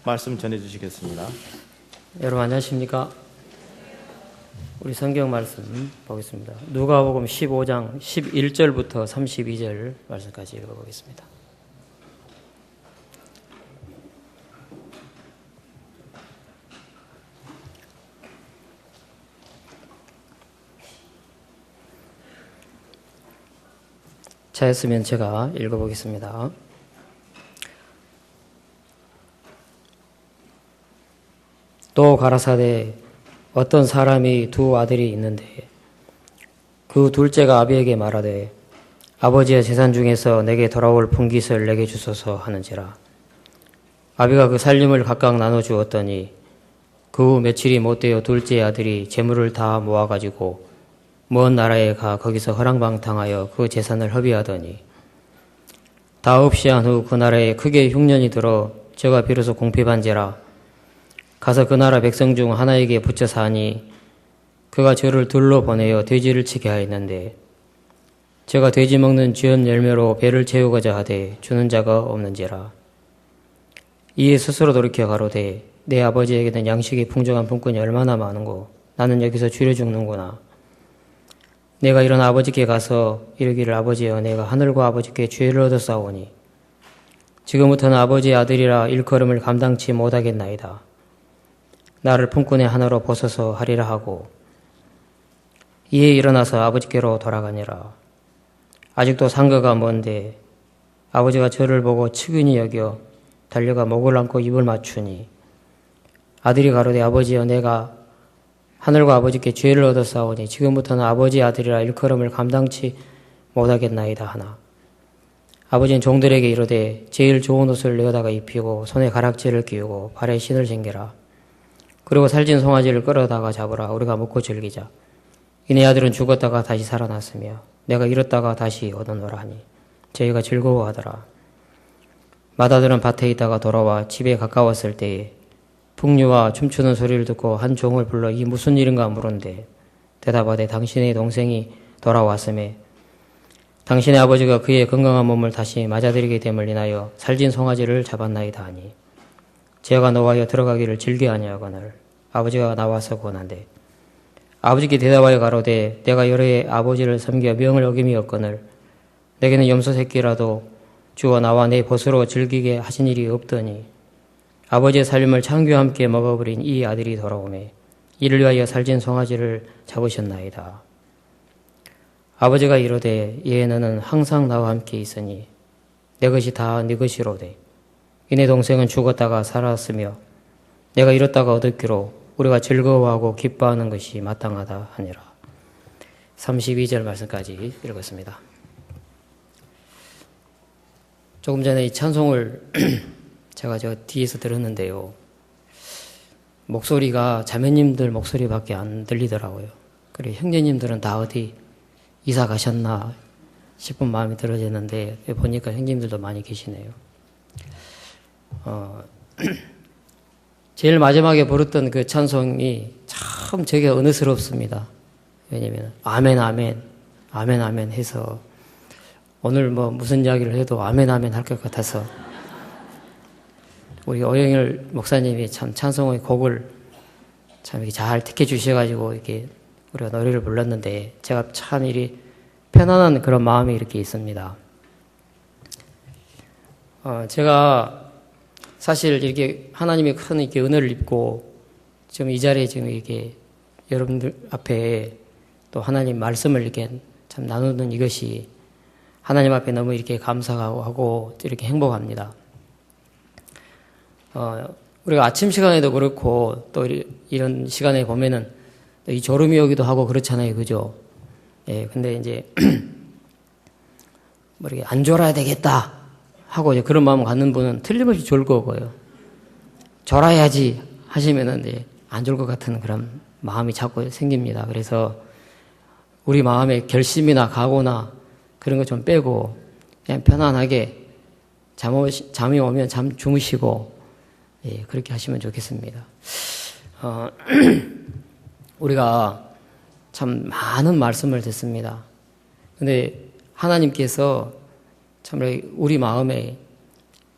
말씀 전해 주시겠습니다. 여러분 안녕하십니까? 우리 성경 말씀 보겠습니다. 누가복음 15장 11절부터 32절 말씀까지 읽어보겠습니다. 차였으면 제가 읽어보겠습니다. 또 가라사대 어떤 사람이 두 아들이 있는데 그 둘째가 아비에게 말하되 아버지의 재산 중에서 내게 돌아올 분깃을 내게 주소서 하는지라. 아비가 그 살림을 각각 나눠 주었더니 그 후 며칠이 못되어 둘째 아들이 재물을 다 모아가지고 먼 나라에 가 거기서 허랑방탕하여 그 재산을 허비하더니 다 없이 한 후 그 나라에 크게 흉년이 들어 저가 비로소 공핍한지라. 가서 그 나라 백성 중 하나에게 붙여 사니 그가 저를 둘러 보내어 돼지를 치게 하였는데 제가 돼지 먹는 쥐은 열매로 배를 채우고자 하되 주는 자가 없는지라. 이에 스스로 돌이켜 가로되 내 아버지에게는 양식이 풍족한 분꾼이 얼마나 많은고 나는 여기서 줄여 죽는구나. 내가 일어나 아버지께 가서 이르기를 아버지여 내가 하늘과 아버지께 죄를 얻었사오니 지금부터는 아버지의 아들이라 일컬음을 감당치 못하겠나이다. 나를 품꾼의 하나로 벗어서 하리라 하고 이에 일어나서 아버지께로 돌아가니라. 아직도 상거가 먼데 아버지가 저를 보고 측은히 여겨 달려가 목을 안고 입을 맞추니 아들이 가로되 아버지여 내가 하늘과 아버지께 죄를 얻었사오니 지금부터는 아버지의 아들이라 일컬음을 감당치 못하겠나이다 하나. 아버지는 종들에게 이르되 제일 좋은 옷을 내어다가 입히고 손에 가락지를 끼우고 발에 신을 챙겨라. 그리고 살찐 송아지를 끌어다가 잡으라. 우리가 먹고 즐기자. 이내 아들은 죽었다가 다시 살아났으며 내가 잃었다가 다시 얻어노라 하니 저희가 즐거워하더라. 맏아들은 밭에 있다가 돌아와 집에 가까웠을 때에 풍류와 춤추는 소리를 듣고 한 종을 불러 이 무슨 일인가 물은데 대답하되 당신의 동생이 돌아왔음에 당신의 아버지가 그의 건강한 몸을 다시 맞아들이게 됨을 인하여 살찐 송아지를 잡았나이다 하니 제가 너와여 들어가기를 즐겨 아니하거늘 아버지가 나와서 권한대 아버지께 대답하여 가로되 내가 여러 해 아버지를 섬겨 명을 어김이 없거늘 내게는 염소 새끼라도 주어 나와 내 벗으로 즐기게 하신 일이 없더니 아버지의 살림을 창규와 함께 먹어버린 이 아들이 돌아오매 이를 위하여 살찐 송아지를 잡으셨나이다. 아버지가 이르되 이에 너는 항상 나와 함께 있으니 내 것이 다 네 것이로되 이내 동생은 죽었다가 살았으며 내가 잃었다가 얻었기로 우리가 즐거워하고 기뻐하는 것이 마땅하다 하니라. 32절 말씀까지 읽었습니다. 조금 전에 이 찬송을 제가 저 뒤에서 들었는데요. 목소리가 자매님들 목소리밖에 안 들리더라고요. 그리고 형제님들은 다 어디 이사 가셨나 싶은 마음이 들어졌는데 보니까 형제님들도 많이 계시네요. 제일 마지막에 부르던 그 찬송이 참 되게 은혜스럽습니다. 왜냐면 아멘 아멘 아멘 아멘 해서 오늘 뭐 무슨 이야기를 해도 아멘 아멘 할 것 같아서 우리 오영일 목사님이 참 찬송의 곡을 참 이렇게 잘 택해 주셔가지고 이렇게 우리가 노래를 불렀는데 제가 참 이리 편안한 그런 마음이 이렇게 있습니다. 제가 사실 이렇게 하나님의 큰 이렇게 은혜를 입고 지금 이 자리에 지금 이렇게 여러분들 앞에 또 하나님 말씀을 이렇게 참 나누는 이것이 하나님 앞에 너무 이렇게 감사하고 이렇게 행복합니다. 우리가 아침 시간에도 그렇고 또 이런 시간에 보면은 이 졸음이 오기도 하고 그렇잖아요. 그죠? 예, 근데 이제 뭐 이렇게 안 졸아야 되겠다 하고 이제 그런 마음 갖는 분은 틀림없이 졸 거고요. 졸아야지 하시면은 이제 안 졸 것 같은 그런 마음이 자꾸 생깁니다. 그래서 우리 마음의 결심이나 각오나 그런 거 좀 빼고 그냥 편안하게 잠이 오면 잠 주무시고 예, 그렇게 하시면 좋겠습니다. 우리가 참 많은 말씀을 듣습니다. 근데 하나님께서 참 우리 마음에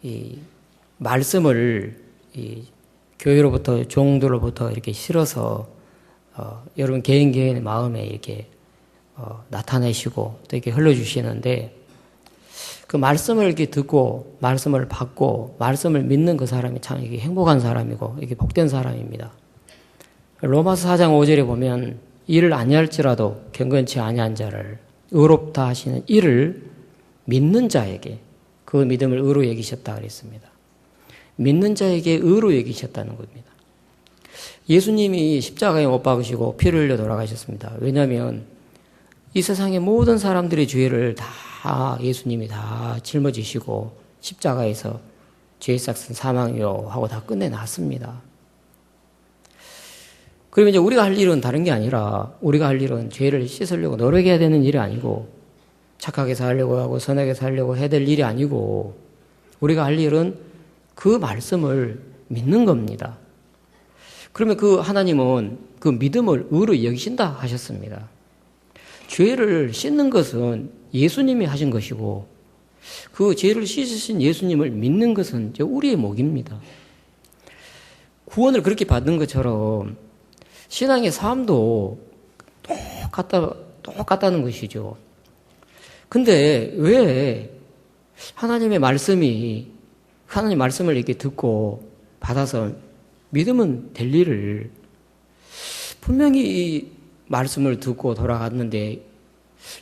이 말씀을 이 교회로부터 종들로부터 이렇게 실어서 여러분 개인의 마음에 이렇게 나타내시고 또 이렇게 흘러주시는데 그 말씀을 이렇게 듣고 말씀을 받고 말씀을 믿는 그 사람이 참 이게 행복한 사람이고 이게 복된 사람입니다. 로마서 4장 5절에 보면 이를 아니할지라도 경건치 아니한 자를 의롭다 하시는 이를 믿는 자에게 그 믿음을 의로 여기셨다 그랬습니다. 믿는 자에게 의로 여기셨다는 겁니다. 예수님이 십자가에 못 박으시고 피를 흘려 돌아가셨습니다. 왜냐하면 이 세상의 모든 사람들의 죄를 다 예수님이 다 짊어지시고 십자가에서 죄의 삭은 사망이요 하고 다 끝내놨습니다. 그러면 이제 우리가 할 일은 다른 게 아니라 우리가 할 일은 죄를 씻으려고 노력해야 되는 일이 아니고 착하게 살려고 하고 선하게 살려고 해야 될 일이 아니고 우리가 할 일은 그 말씀을 믿는 겁니다. 그러면 그 하나님은 그 믿음을 의로 여기신다 하셨습니다. 죄를 씻는 것은 예수님이 하신 것이고 그 죄를 씻으신 예수님을 믿는 것은 우리의 몫입니다. 구원을 그렇게 받는 것처럼 신앙의 삶도 똑같다는 것이죠. 근데 왜 하나님 말씀을 이렇게 듣고 받아서 믿으면 될 일을 분명히 이 말씀을 듣고 돌아갔는데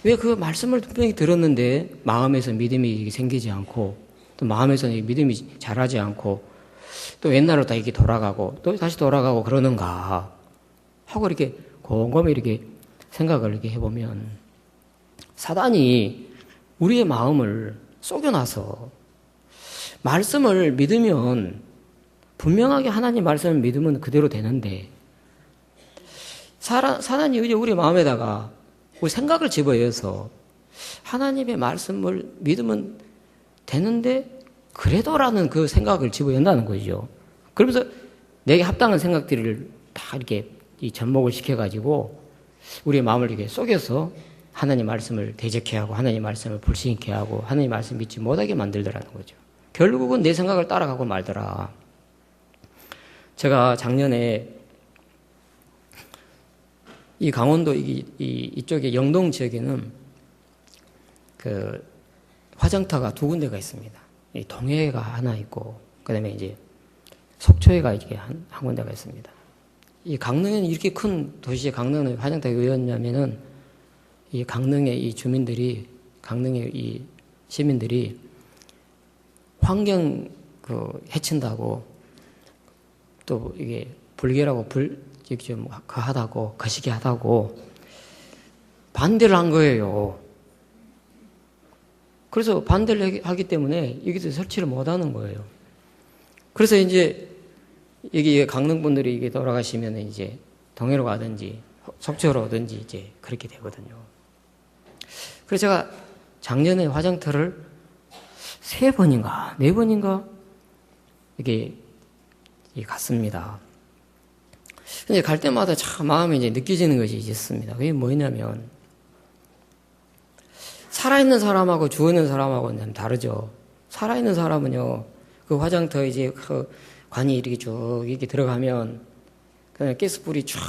왜 그 말씀을 분명히 들었는데 마음에서 믿음이 생기지 않고 또 마음에서 믿음이 자라지 않고 또 옛날로 다 이렇게 돌아가고 또 다시 돌아가고 그러는가 하고 이렇게 곰곰이 이렇게 생각을 이렇게 해보면 사단이 우리의 마음을 속여놔서 말씀을 믿으면 분명하게 하나님 말씀을 믿으면 그대로 되는데 사단이 이제 우리 마음에다가 우리 생각을 집어넣어서 하나님의 말씀을 믿으면 되는데 그래도라는 그 생각을 집어넣는다는 거죠. 그러면서 내게 합당한 생각들을 다 이렇게 이 접목을 시켜가지고 우리의 마음을 이렇게 속여서 하나님 말씀을 대적해 하고 하나님 말씀을 불신케 하고 하나님 말씀 믿지 못하게 만들더라는 거죠. 결국은 내 생각을 따라가고 말더라. 제가 작년에 이 강원도 이쪽에 영동 지역에는 그 화장터가 두 군데가 있습니다. 이 동해가 하나 있고 그다음에 이제 속초에가 이렇게 한 군데가 있습니다. 이 강릉에는 이렇게 큰 도시의 강릉의 화장터가 왜였냐면은 이 강릉의 이 주민들이 강릉의 이 시민들이 환경 해친다고 또 이게 불결하고 좀 하다고 거시기하다고 반대를 한 거예요. 그래서 반대를 하기 때문에 여기서 설치를 못 하는 거예요. 그래서 이제 여기 강릉 분들이 이게 돌아가시면 이제 동해로 가든지 속초로 오든지 이제 그렇게 되거든요. 그래서 제가 작년에 화장터를 3번인가 4번인가 이게 갔습니다. 근데 갈 때마다 참 마음에 이제 느껴지는 것이 있습니다. 그게 뭐냐면 살아있는 사람하고 죽어있는 사람하고는 다르죠. 살아있는 사람은요, 그 화장터 이제 그 관이 이렇게 쭉 이렇게 들어가면 그냥 가스불이 쫙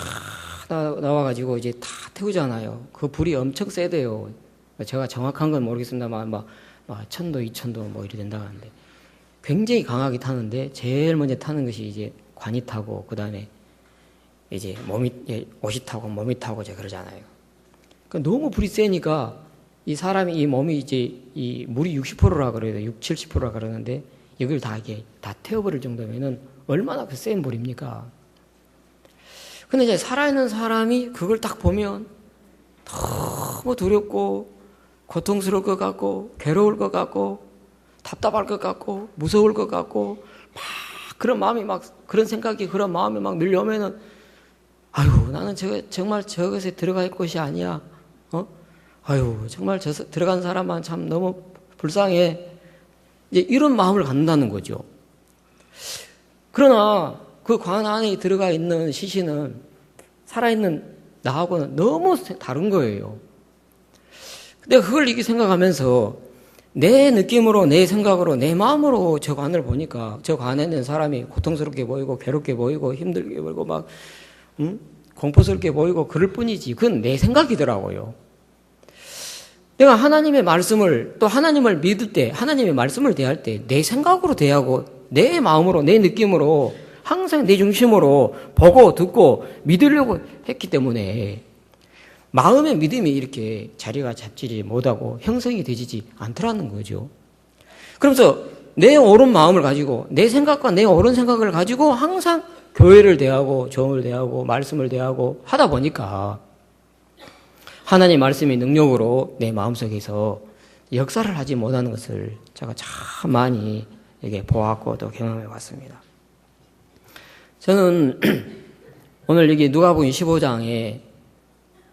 나와가지고 이제 다 태우잖아요. 그 불이 엄청 세대요. 제가 정확한 건 모르겠습니다만 막 1000도, 2000도 뭐 이렇게 된다고 하는데 굉장히 강하게 타는데 제일 먼저 타는 것이 이제 관이 타고 그 다음에 이제 옷이 타고 몸이 타고 이제 그러잖아요. 그러니까 너무 불이 세니까 이 사람이 이 몸이 이제 이 물이 60%라 그래요. 60, 70%라 그러는데 여기를 다 이게 다 태워버릴 정도면은 얼마나 그 센 불입니까? 근데 이제 살아있는 사람이 그걸 딱 보면 너무 두렵고 고통스러울 것 같고 괴로울 것 같고 답답할 것 같고 무서울 것 같고 막 그런 마음이 막 그런 생각이 그런 마음이 막 밀려오면은 아유 나는 정말 저것에 들어갈 곳이 아니야. 아유 정말 들어간 사람만 참 너무 불쌍해. 이제 이런 마음을 갖는다는 거죠. 그러나 그 관 안에 들어가 있는 시신은 살아있는 나하고는 너무 다른 거예요. 내가 그걸 이렇게 생각하면서 내 느낌으로, 내 생각으로, 내 마음으로 저 관을 보니까 저 관에 있는 사람이 고통스럽게 보이고 괴롭게 보이고 힘들게 보이고 막 공포스럽게 보이고 그럴 뿐이지 그건 내 생각이더라고요. 내가 하나님의 말씀을 또 하나님을 믿을 때 하나님의 말씀을 대할 때 내 생각으로 대하고 내 마음으로 내 느낌으로 항상 내 중심으로 보고 듣고 믿으려고 했기 때문에 마음의 믿음이 이렇게 자리가 잡지 못하고 형성이 되지 않더라는 거죠. 그러면서 내 옳은 마음을 가지고 내 생각과 내 옳은 생각을 가지고 항상 교회를 대하고 정을 대하고 말씀을 대하고 하다 보니까 하나님 말씀의 능력으로 내 마음속에서 역사를 하지 못하는 것을 제가 참 많이 이게 보았고 또 경험해 왔습니다. 저는 오늘 여기 누가복음 15장에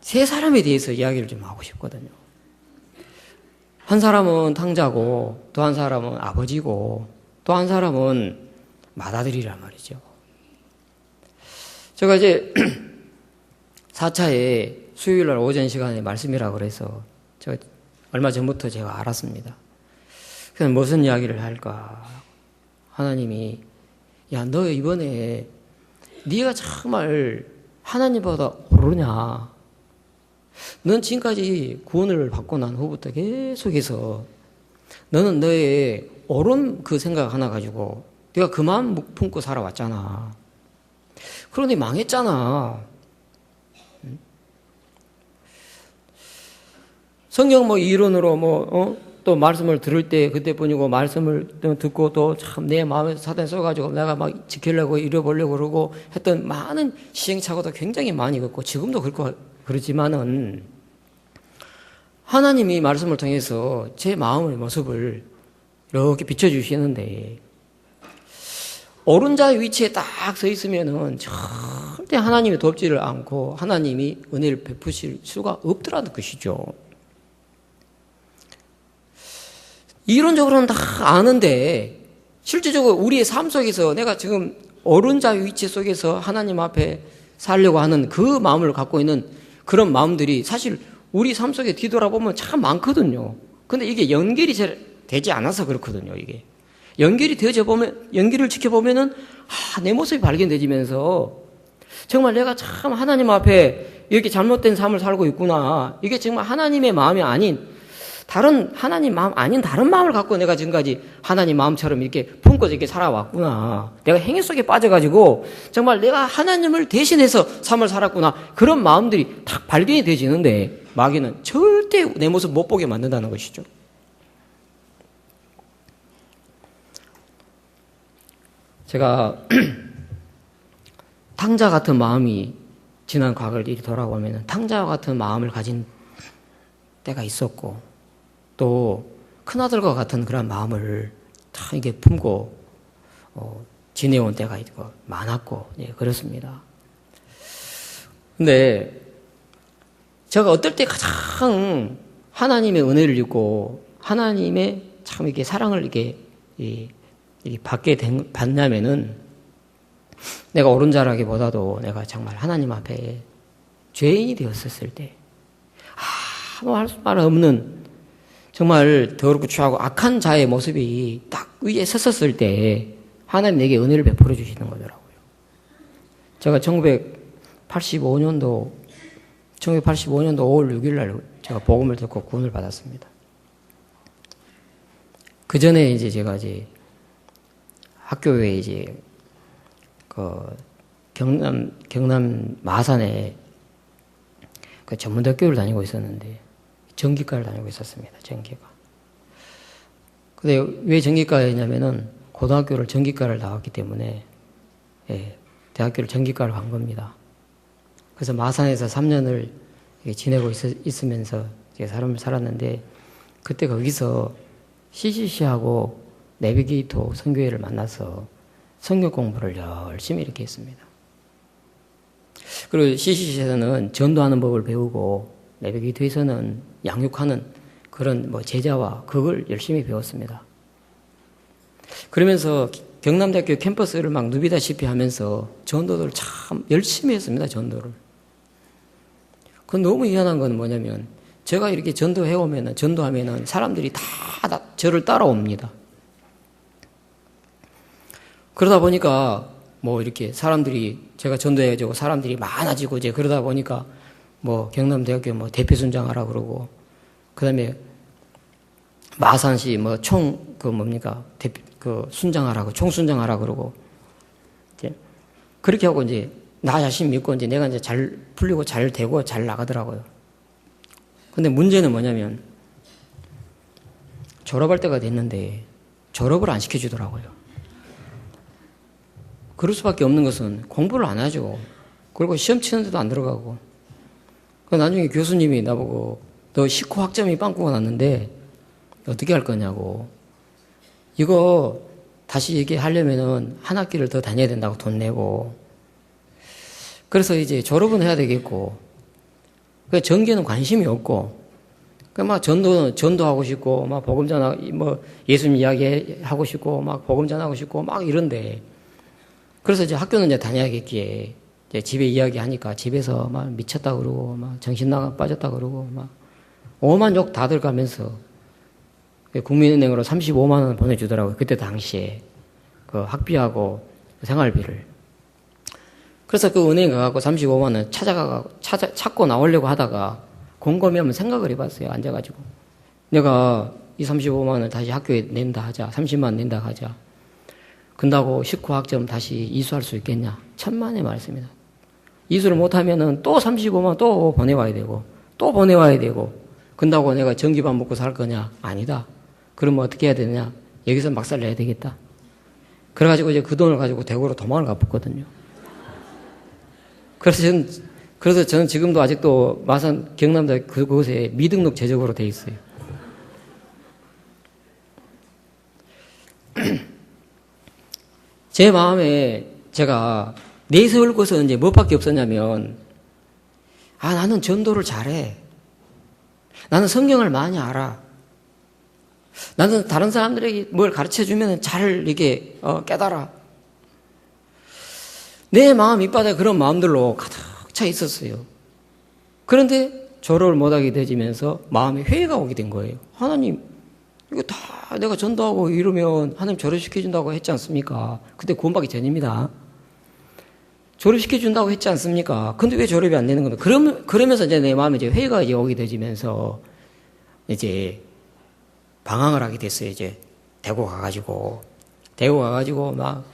세 사람에 대해서 이야기를 좀 하고 싶거든요. 한 사람은 탕자고 또 한 사람은 아버지고 또 한 사람은 맏아들이란 말이죠. 제가 이제 4차에 수요일날 오전 시간에 말씀이라고 그래서 제가 얼마 전부터 제가 알았습니다. 그래서 무슨 이야기를 할까? 하나님이 야, 너 이번에 네가 정말 하나님보다 오르냐? 넌 지금까지 구원을 받고 난 후부터 계속해서 너는 너의 옳은 그 생각 하나 가지고 네가 그 마음 품고 살아왔잖아. 그런데 망했잖아. 성경 뭐 이론으로 또 말씀을 들을 때 그때뿐이고 말씀을 듣고 또 참 내 마음에서 사단 써가지고 내가 막 지키려고 이뤄보려고 그러고 했던 많은 시행착오도 굉장히 많이 있고 지금도 그렇지만은 하나님이 말씀을 통해서 제 마음의 모습을 이렇게 비춰주시는데 오른자의 위치에 딱 서 있으면은 절대 하나님이 돕지를 않고 하나님이 은혜를 베푸실 수가 없더라는 것이죠. 이론적으로는 다 아는데 실질적으로 우리의 삶 속에서 내가 지금 오른자의 위치 속에서 하나님 앞에 살려고 하는 그 마음을 갖고 있는 그런 마음들이 사실 우리 삶 속에 뒤돌아보면 참 많거든요. 근데 이게 연결이 잘 되지 않아서 그렇거든요, 이게. 연결이 되어져 보면, 연결을 지켜보면은, 내 모습이 발견되지면서, 정말 내가 참 하나님 앞에 이렇게 잘못된 삶을 살고 있구나. 이게 정말 하나님의 마음이 아닌, 하나님 마음 아닌 다른 마음을 갖고 내가 지금까지 하나님 마음처럼 이렇게 품고 이렇게 살아왔구나. 내가 행위 속에 빠져가지고 정말 내가 하나님을 대신해서 삶을 살았구나. 그런 마음들이 딱 발견이 되지는데 마귀는 절대 내 모습 못 보게 만든다는 것이죠. 제가 탕자 같은 마음이 지난 과거를 이리 돌아보면 탕자와 같은 마음을 가진 때가 있었고 또 큰아들과 같은 그런 마음을 다 이게 품고 지내온 때가 있고 많았고 그렇습니다. 근데 제가 어떨 때 가장 하나님의 은혜를 입고 하나님의 참 이렇게 사랑을 이렇게 받냐면은 내가 옳은 자라기보다도 내가 정말 하나님 앞에 죄인이 되었었을 때 아무 할 수 없는 정말 더럽고 추하고 악한 자의 모습이 딱 위에 섰었을 때 하나님 내게 은혜를 베풀어 주시는 거더라고요. 제가 1985년도 5월 6일 날 제가 복음을 듣고 구원을 받았습니다. 그 전에 이제 제가 학교에 경남 마산에 그 전문대학교를 다니고 있었는데 전기과를 다니고 있었습니다. 전기과. 근데 왜 전기과에 했냐면은 고등학교를 전기과를 나왔기 때문에 대학교를 전기과를 간 겁니다. 그래서 마산에서 3년을 지내고 있으면서 삶을 살았는데 그때 거기서 CCC하고 내비게이터 선교회를 만나서 성경 공부를 열심히 이렇게 했습니다. 그리고 CCC에서는 전도하는 법을 배우고 내비게이터에서는 양육하는 그런 제자와 그걸 열심히 배웠습니다. 그러면서 경남대학교 캠퍼스를 막 누비다시피 하면서 전도를 참 열심히 했습니다. 전도를. 그건 너무 희한한 건 뭐냐면 제가 이렇게 전도하면은 사람들이 다 저를 따라옵니다. 그러다 보니까 뭐 이렇게 제가 전도해가지고 사람들이 많아지고 이제 그러다 보니까 뭐 경남대학교 뭐 대표 순장하라 그러고, 그 다음에 마산시 뭐 순장하라고, 총순장하라 그러고, 이제 그렇게 하고 이제 나 자신 믿고 이제 내가 이제 잘 풀리고 잘 되고 잘 나가더라고요. 근데 문제는 뭐냐면 졸업할 때가 됐는데 졸업을 안 시켜주더라고요. 그럴 수밖에 없는 것은 공부를 안 하죠. 그리고 시험 치는데도 안 들어가고. 나중에 교수님이 나보고 너 식후 학점이 빵꾸가 났는데 어떻게 할 거냐고. 이거 다시 얘기하려면은 한 학기를 더 다녀야 된다고 돈 내고. 그래서 이제 졸업은 해야 되겠고, 전교는 관심이 없고, 막 전도하고 싶고, 막 복음 전하고, 뭐 예수님 이야기 하고 싶고, 막 복음 전하고 싶고, 막 이런데. 그래서 이제 학교는 이제 다녀야겠기에, 이제 집에 이야기하니까 집에서 막 미쳤다 그러고, 막 정신 나가 빠졌다 그러고, 막 오만 욕 다들 가면서 국민은행으로 35만 원 보내주더라고요. 그때 당시에 그 학비하고 생활비를. 그래서 그 은행 가갖고 35만 원 찾고 나오려고 하다가 곰곰이 한번 생각을 해봤어요. 앉아가지고. 내가 이 35만 원을 다시 학교에 낸다 하자. 30만 원 낸다 하자. 근다고 식후 학점 다시 이수할 수 있겠냐? 천만의 말씀이다. 이수를 못하면은 또 35만 원 또 보내와야 되고, 또 보내와야 되고, 근다고 내가 전기밥 먹고 살 거냐? 아니다. 그러면 어떻게 해야 되느냐? 여기서 막살 내야 되겠다. 그래가지고 이제 그 돈을 가지고 대구로 도망을 가봤거든요. 그래서 저는 지금도 아직도 마산 경남대 그곳에 미등록 제적으로 돼 있어요. 제 마음에 제가 내세울 것은 이제 무엇밖에 없었냐면, 나는 전도를 잘해. 나는 성경을 많이 알아. 나는 다른 사람들에게 뭘 가르쳐 주면 잘 이게 깨달아. 내 마음 밑바닥에 그런 마음들로 가득 차 있었어요. 그런데 졸업을 못하게 되지면서 마음에 회의가 오게 된 거예요. 하나님, 이거 다 내가 전도하고 이러면 하나님 졸업시켜준다고 했지 않습니까? 그때 구원받기 전입니다. 졸업시켜준다고 했지 않습니까? 근데 왜 졸업이 안 되는 건가? 그러면서 이제 내 마음에 이제 회의가 이제 오게 되지면서 이제 방황을 하게 됐어요. 이제 대구 가가지고 막,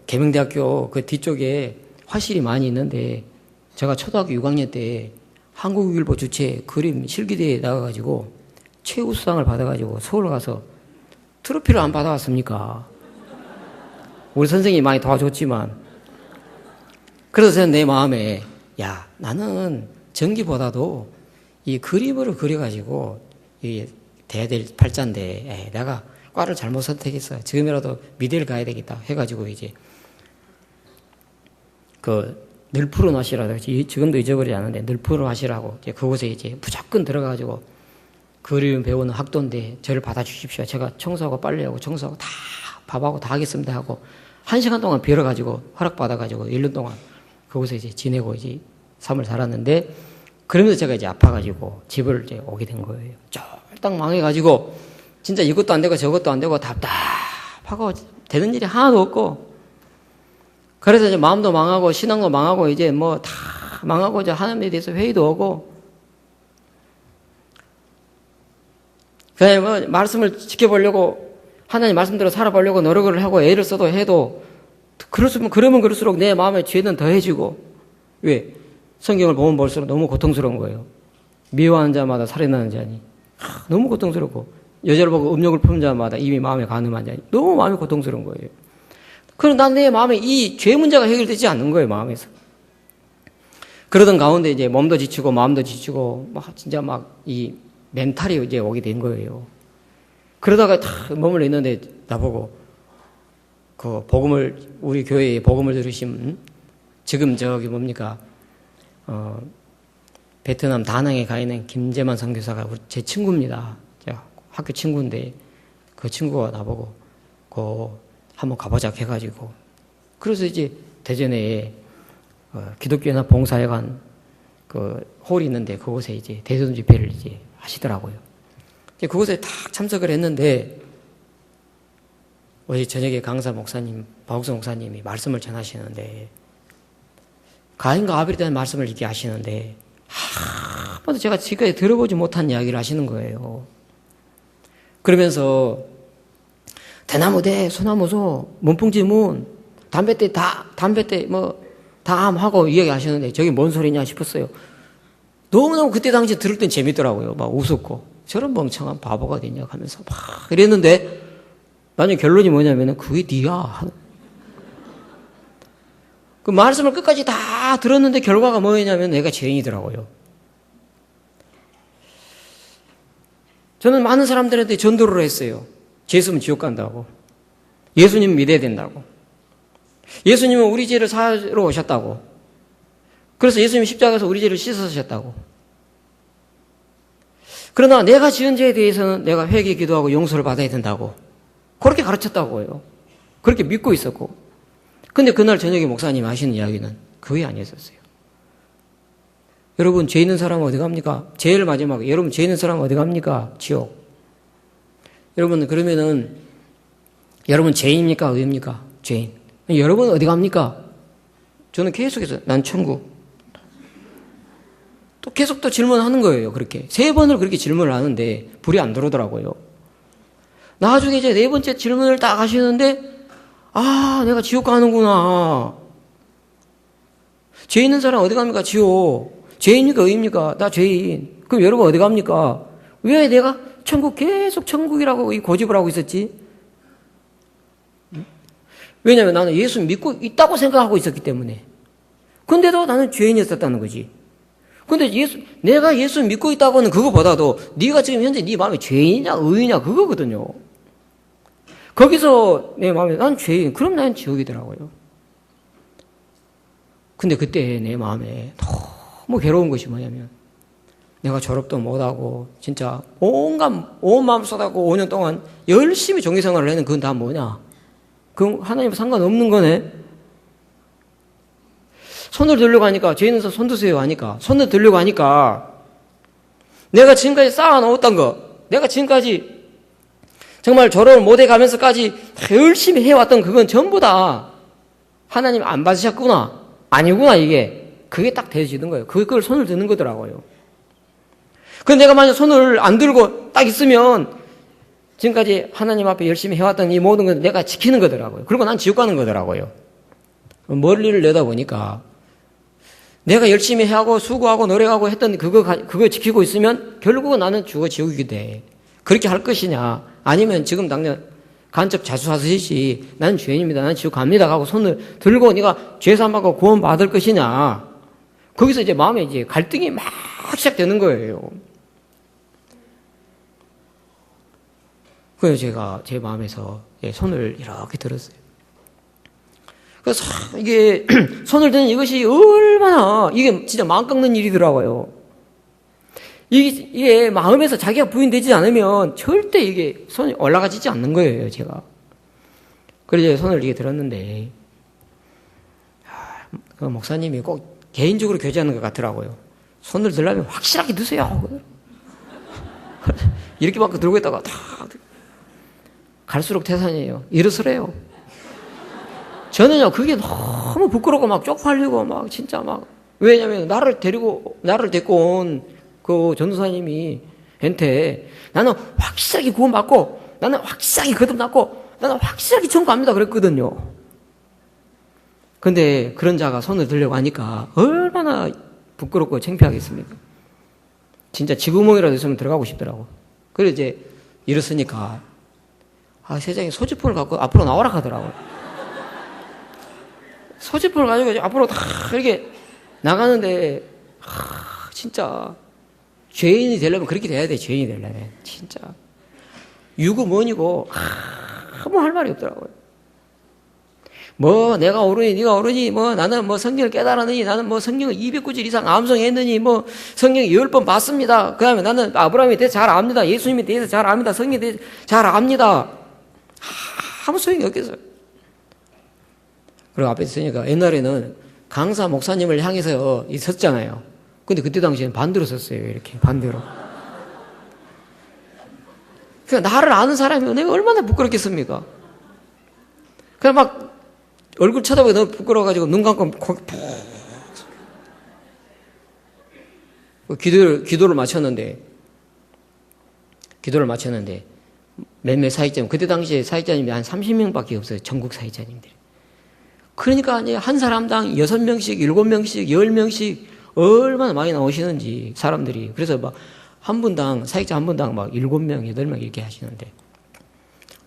계명대학교 그 뒤쪽에 화실이 많이 있는데, 제가 초등학교 6학년 때 한국일보 주최 그림 실기대회에 나가가지고 최우수상을 받아가지고 서울 가서 트로피를 안 받아왔습니까? 우리 선생님이 많이 도와줬지만. 그래서 저는 내 마음에, 나는 전기보다도 이 그림으로 그려가지고 돼야 될 팔자인데, 내가 과를 잘못 선택했어. 지금이라도 미대를 가야 되겠다 해가지고 이제 늘푸른 화시라고, 지금도 잊어버리지 않는데 늘푸른 화시라고 이제 그곳에 이제 무조건 들어가가지고 그림 배우는 학도인데 저를 받아주십시오. 제가 청소하고 빨래하고 청소하고 다 밥하고 다 하겠습니다 하고 1시간 동안 빌어가지고 허락받아가지고 1년 동안 그곳에 이제 지내고 이제 삶을 살았는데, 그러면서 제가 이제 아파가지고 집을 이제 오게 된 거예요. 쫄딱 망해가지고 진짜 이것도 안 되고 저것도 안 되고 답답하고 되는 일이 하나도 없고, 그래서 이제 마음도 망하고 신앙도 망하고 이제 뭐 다 망하고 이제 하나님에 대해서 회의도 오고, 그냥 뭐 말씀을 지켜보려고 하나님 말씀대로 살아보려고 노력을 하고 애를 써도 해도 그러면 그럴수록 내 마음에 죄는 더해지고, 왜? 성경을 보면 볼수록 너무 고통스러운 거예요. 미워하는 자마다 살인하는 자니. 너무 고통스럽고, 여자를 보고 음욕을 품는 자마다 이미 마음에 간음한 자니. 너무 마음이 고통스러운 거예요. 그럼 난 내 마음에 이 죄 문제가 해결되지 않는 거예요, 마음에서. 그러던 가운데 이제 몸도 지치고 마음도 지치고 진짜 이 멘탈이 이제 오게 된 거예요. 그러다가 다 머물러 있는데 나보고 우리 교회에 복음을 들으신 지금 베트남 다낭에 가 있는 김재만 선교사가 제 친구입니다. 제가 학교 친구인데 그 친구가 나보고 한번 가보자 해가지고, 그래서 이제 대전에 기독교연합 봉사회관 그 홀이 있는데 그곳에 이제 대선 집회를 이제 하시더라고요. 그곳에 딱 참석을 했는데 어제 저녁에 강사 목사님, 박욱성 목사님이 말씀을 전하시는데 가인과 아벨에 대한 말씀을 이렇게 하시는데 한 번도 제가 지금까지 들어보지 못한 이야기를 하시는 거예요. 그러면서 대나무대, 소나무소, 문풍지문, 담뱃대 하고 이야기하시는데 저게 뭔 소리냐 싶었어요. 너무너무 그때 당시 들을 땐 재밌더라고요. 막 웃었고 저런 멍청한 바보가 됐냐 하면서 막 이랬는데 나중에 결론이 뭐냐면은 그게 니야. 그 말씀을 끝까지 다 들었는데 결과가 뭐였냐면 내가 죄인이더라고요. 저는 많은 사람들한테 전도를 했어요. 죄 있으면 지옥 간다고. 예수님 믿어야 된다고. 예수님은 우리 죄를 사하러 오셨다고. 그래서 예수님이 십자가에서 우리 죄를 씻으셨다고. 그러나 내가 지은 죄에 대해서는 내가 회개 기도하고 용서를 받아야 된다고. 그렇게 가르쳤다고요. 그렇게 믿고 있었고. 근데 그날 저녁에 목사님 하시는 이야기는 그게 아니었어요. 여러분, 죄 있는 사람은 어디 갑니까? 제일 마지막에 여러분, 죄 있는 사람은 어디 갑니까? 지옥. 여러분, 그러면은 여러분 죄인입니까? 어디입니까? 죄인. 여러분 어디 갑니까? 저는 계속해서 난 천국. 또 계속 또 질문하는 거예요. 그렇게 3번을 그렇게 질문을 하는데 불이 안 들어오더라고요. 나중에 이제 4번째 질문을 딱 하시는데 내가 지옥 가는구나. 죄 있는 사람 어디 갑니까? 지옥. 죄인입니까? 의입니까? 나 죄인. 그럼 여러분 어디 갑니까? 왜 내가 천국 계속 천국이라고 고집을 하고 있었지? 왜냐하면 나는 예수 믿고 있다고 생각하고 있었기 때문에. 근데도 나는 죄인이었었다는 거지. 근데 내가 예수 믿고 있다고는 그거보다도 네가 지금 현재 네 마음에 죄인이냐 의이냐 그거거든요. 거기서 내 마음에 난 죄인, 그럼 난 지옥이더라고요. 근데 그때 내 마음에 너무 괴로운 것이 뭐냐면 내가 졸업도 못하고 진짜 온 마음 쏟았고 5년 동안 열심히 종교생활을 했는 그건 다 뭐냐? 그건 하나님과 상관없는 거네. 손을 들려고 하니까 죄 있는 사람 손 드세요 하니까 손을 들려고 하니까 내가 지금까지 쌓아놓았던 거, 내가 지금까지 정말 졸업을 못해 가면서까지 열심히 해왔던 그건 전부 다 하나님 안 받으셨구나, 아니구나, 이게 그게 딱 되어지는 거예요. 그걸 손을 드는 거더라고요. 근데 내가 만약 손을 안 들고 딱 있으면 지금까지 하나님 앞에 열심히 해왔던 이 모든 건 내가 지키는 거더라고요. 그리고 난 지옥 가는 거더라고요. 멀리를 내다보니까 내가 열심히 하고 수고하고 노력하고 했던 그거 지키고 있으면 결국은 나는 죽어 지옥이게 돼. 그렇게 할 것이냐, 아니면 지금 당장 간첩 자수하듯이 나는 죄인입니다, 나는 지옥 갑니다 하고 손을 들고 네가 죄사함하고 구원 받을 것이냐. 거기서 이제 마음에 이제 갈등이 막 시작되는 거예요. 그래서 제가 제 마음에서 손을 이렇게 들었어요. 그래서 이게 손을 드는 이것이 얼마나 이게 진짜 마음 깎는 일이더라고요. 이게 마음에서 자기가 부인되지 않으면 절대 이게 손이 올라가지지 않는 거예요, 제가. 그래서 손을 이렇게 들었는데 그 목사님이 꼭 개인적으로 교제하는 것 같더라고요. 손을 들려면 확실하게 드세요. 이렇게 막 들고 있다가 다 갈수록 태산이에요. 일어서래요. 저는요, 그게 너무 부끄럽고 막 쪽팔리고 막 진짜 막, 왜냐면 나를 데리고 온 그 전도사님이 한테 나는 확실하게 구원받고 나는 확실하게 거듭났고 나는 확실하게 천국 갑니다 그랬거든요. 근데 그런 자가 손을 들려고 하니까 얼마나 부끄럽고 창피하겠습니까? 진짜 지구멍이라도 있으면 들어가고 싶더라고. 그래서 이제 일어서니까 세상에 소지품을 갖고 앞으로 나오라 하더라고요. 소지품을 가지고 앞으로 다 이렇게 나가는데 진짜 죄인이 되려면 그렇게 돼야 돼. 죄인이 되려면 진짜 유구머니고 아무 할 말이 없더라고요. 뭐 내가 옳으니 네가 옳으니 뭐 나는 뭐 성경을 깨달았느니 나는 뭐 성경을 209질 이상 암송했느니 뭐 성경 10번 봤습니다. 그 다음에 나는 아브라함에 대해서 잘 압니다. 예수님에 대해서 잘 압니다. 성경에 대해서 잘 압니다. 아무 소용이 없겠어요. 그리고 앞에 있으니까 옛날에는 강사 목사님을 향해서 있었잖아요. 근데 그때 당시에는 반대로 썼어요. 이렇게 반대로. 그러니까 나를 아는 사람이 내가 얼마나 부끄럽겠습니까? 그냥 막 얼굴 쳐다보기 너무 부끄러워가지고 눈 감고 거기 기도를 마쳤는데 몇몇 사역자님, 그때 당시에 사역자님이 한 30명밖에 없어요. 전국 사역자님들이. 그러니까 이제 한 사람당 6명씩, 7명씩, 10명씩 얼마나 많이 나오시는지 사람들이. 그래서 막 한 분당, 사역자 한 분당 막 7명, 8명 이렇게 하시는데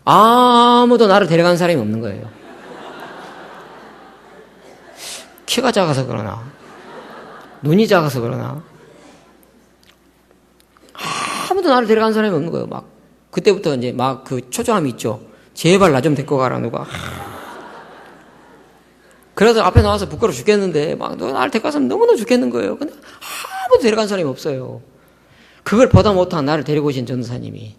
아무도 나를 데려간 사람이 없는 거예요. 키가 작아서 그러나, 눈이 작아서 그러나 아무도 나를 데려간 사람이 없는 거예요. 막 그때부터 이제 막 그 초조함이 있죠. 제발 나 좀 데리고 가라 누가. 그래서 앞에 나와서 부끄러워 죽겠는데 막 너 나를 데리고 가서 너무너무 죽겠는 거예요. 근데 아무도 데려간 사람이 없어요. 그걸 보다 못한 나를 데리고 오신 전도사님이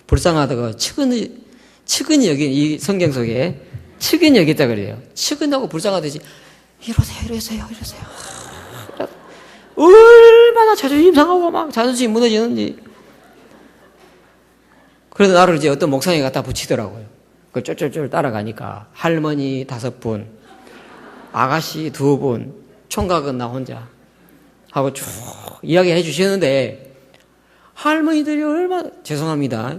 불쌍하다가 측은히 여기 이 성경 속에 측은히 여기 있다 그래요. 측은하고 불쌍하듯이 이러세요. 얼마나 자존심 상하고 막 자존심이 무너지는지. 그래서 나를 이제 어떤 목상에 갖다 붙이더라고요. 그걸 쫄쫄쫄 따라가니까 할머니 5분, 아가씨 2분, 총각은 나 혼자 하고 쭉 이야기해 주시는데 할머니들이 얼마나, 죄송합니다.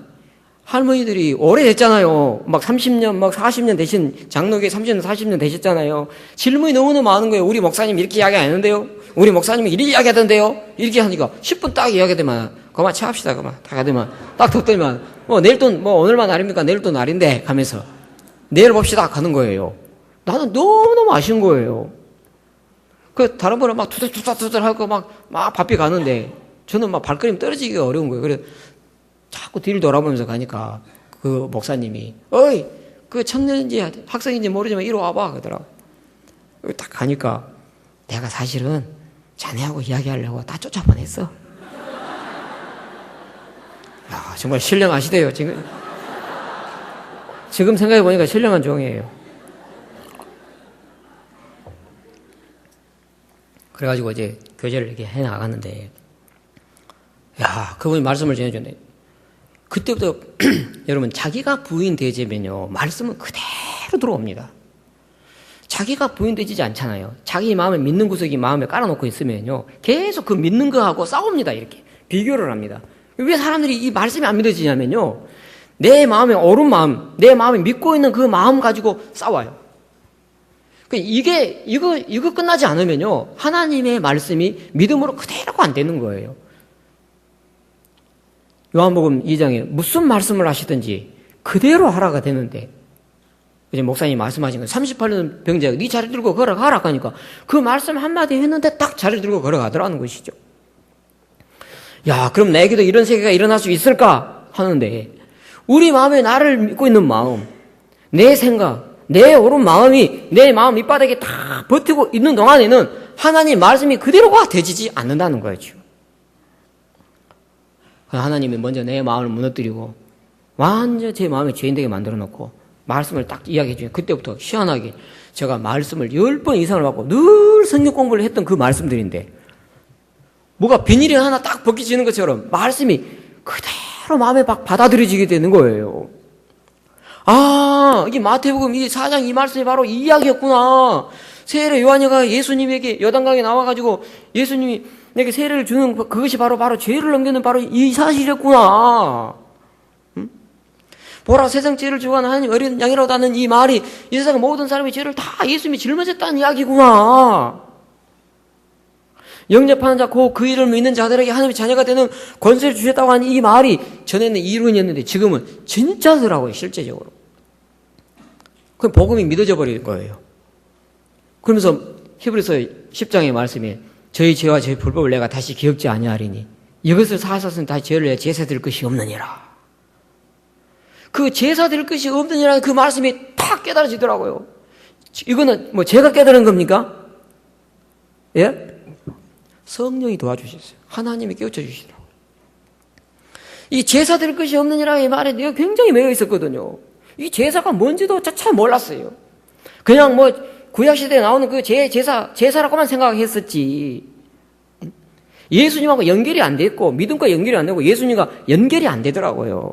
할머니들이 오래됐잖아요. 막 30년, 막 40년 되신, 장로교에 30년, 40년 되셨잖아요. 질문이 너무너무 많은 거예요. 우리 목사님 이렇게 이야기 안 했는데요? 우리 목사님이 이렇게 이야기하던데요? 이렇게 하니까 10분 딱 이야기하더만, 그만 취합시다, 그만. 다 가더만. 딱 뒀더니만, 내일 또, 오늘만 날입니까? 내일 또 날인데? 하면서, 내일 봅시다. 가는 거예요. 나는 너무너무 아쉬운 거예요. 다른 분은 막 투덜투덜 하고 막 바삐 가는데, 저는 막 발걸음 떨어지기가 어려운 거예요. 그래서 자꾸 뒤를 돌아보면서 가니까 그 목사님이 어이 그 청년인지 학생인지 모르지만 이리 와봐 그러더라고. 딱 가니까 내가 사실은 자네하고 이야기하려고 다 쫓아보냈어. 야, 정말 신령하시대요. 지금 생각해보니까 신령한 종이에요. 그래가지고 이제 교제를 이렇게 해나갔는데 야, 그분이 말씀을 전해줬네. 그때부터 여러분 자기가 부인되지면요 말씀은 그대로 들어옵니다. 자기가 부인되지 않잖아요. 자기 마음에 믿는 구석이 마음에 깔아놓고 있으면요 계속 그 믿는 거하고 싸웁니다. 이렇게 비교를 합니다. 왜 사람들이 이 말씀이 안 믿어지냐면요 내 마음에 옳은 마음, 내 마음에 믿고 있는 그 마음 가지고 싸워요. 이거 끝나지 않으면요 하나님의 말씀이 믿음으로 그대로가 안 되는 거예요. 요한복음 2장에 무슨 말씀을 하시든지 그대로 하라가 되는데 이제 목사님이 말씀하신 거 38년 병자가 네 자리 들고 걸어가라 하니까 그 말씀 한마디 했는데 딱 자리 들고 걸어가더라는 것이죠. 야, 그럼 내게도 이런 세계가 일어날 수 있을까 하는데 우리 마음에 나를 믿고 있는 마음, 내 생각, 내 옳은 마음이 내 마음 밑바닥에 다 버티고 있는 동안에는 하나님 말씀이 그대로가 되지지 않는다는 거죠. 하나님이 먼저 내 마음을 무너뜨리고 완전 제 마음에 죄인 되게 만들어 놓고 말씀을 딱 이야기해 주면 그때부터 희한하게 제가 말씀을 10번 이상을 받고 늘 성경 공부를 했던 그 말씀들인데 뭐가 비닐이 하나 딱 벗겨지는 것처럼 말씀이 그대로 마음에 막 받아들여지게 되는 거예요. 아, 이게 마태복음 이 4장 이 말씀이 바로 이 이야기였구나. 세례 요한이가 예수님에게 여단강에 나와가지고 예수님이 내게 세례를 주는 그것이 바로 죄를 넘기는 바로 이 사실이었구나. 응? 보라 세상 죄를 주고 하나님 어린 양이라고 하는 이 말이 이 세상 모든 사람의 죄를 다 예수님이 짊어졌다는 이야기구나. 영접하는 자 곧 그 이름을 믿는 자들에게 하나님의 자녀가 되는 권세를 주셨다고 하는 이 말이 전에는 이론이었는데 지금은 진짜더라고요. 실제적으로. 그럼 복음이 믿어져 버릴 거예요. 그러면서 히브리서 10장의 말씀에 저희 죄와 저희 불법을 내가 다시 기억지 아니하리니 이것을 사하셨으니 다시 죄를 내 제사 드릴 것이 없느니라. 그 제사 드릴 것이 없느니라는 그 말씀이 탁 깨달아지더라고요. 이거는 뭐 제가 깨달은 겁니까? 예? 성령이 도와주셨어요. 하나님이 깨우쳐 주시더라고요. 이 제사 드릴 것이 없느니라는 말에 내가 굉장히 매여 있었거든요. 이 제사가 뭔지도 잘 몰랐어요. 그냥 뭐 구약시대에 나오는 그 제사라고만 생각했었지. 예수님하고 연결이 안 됐고 믿음과 연결이 안 되고 예수님과 연결이 안 되더라고요.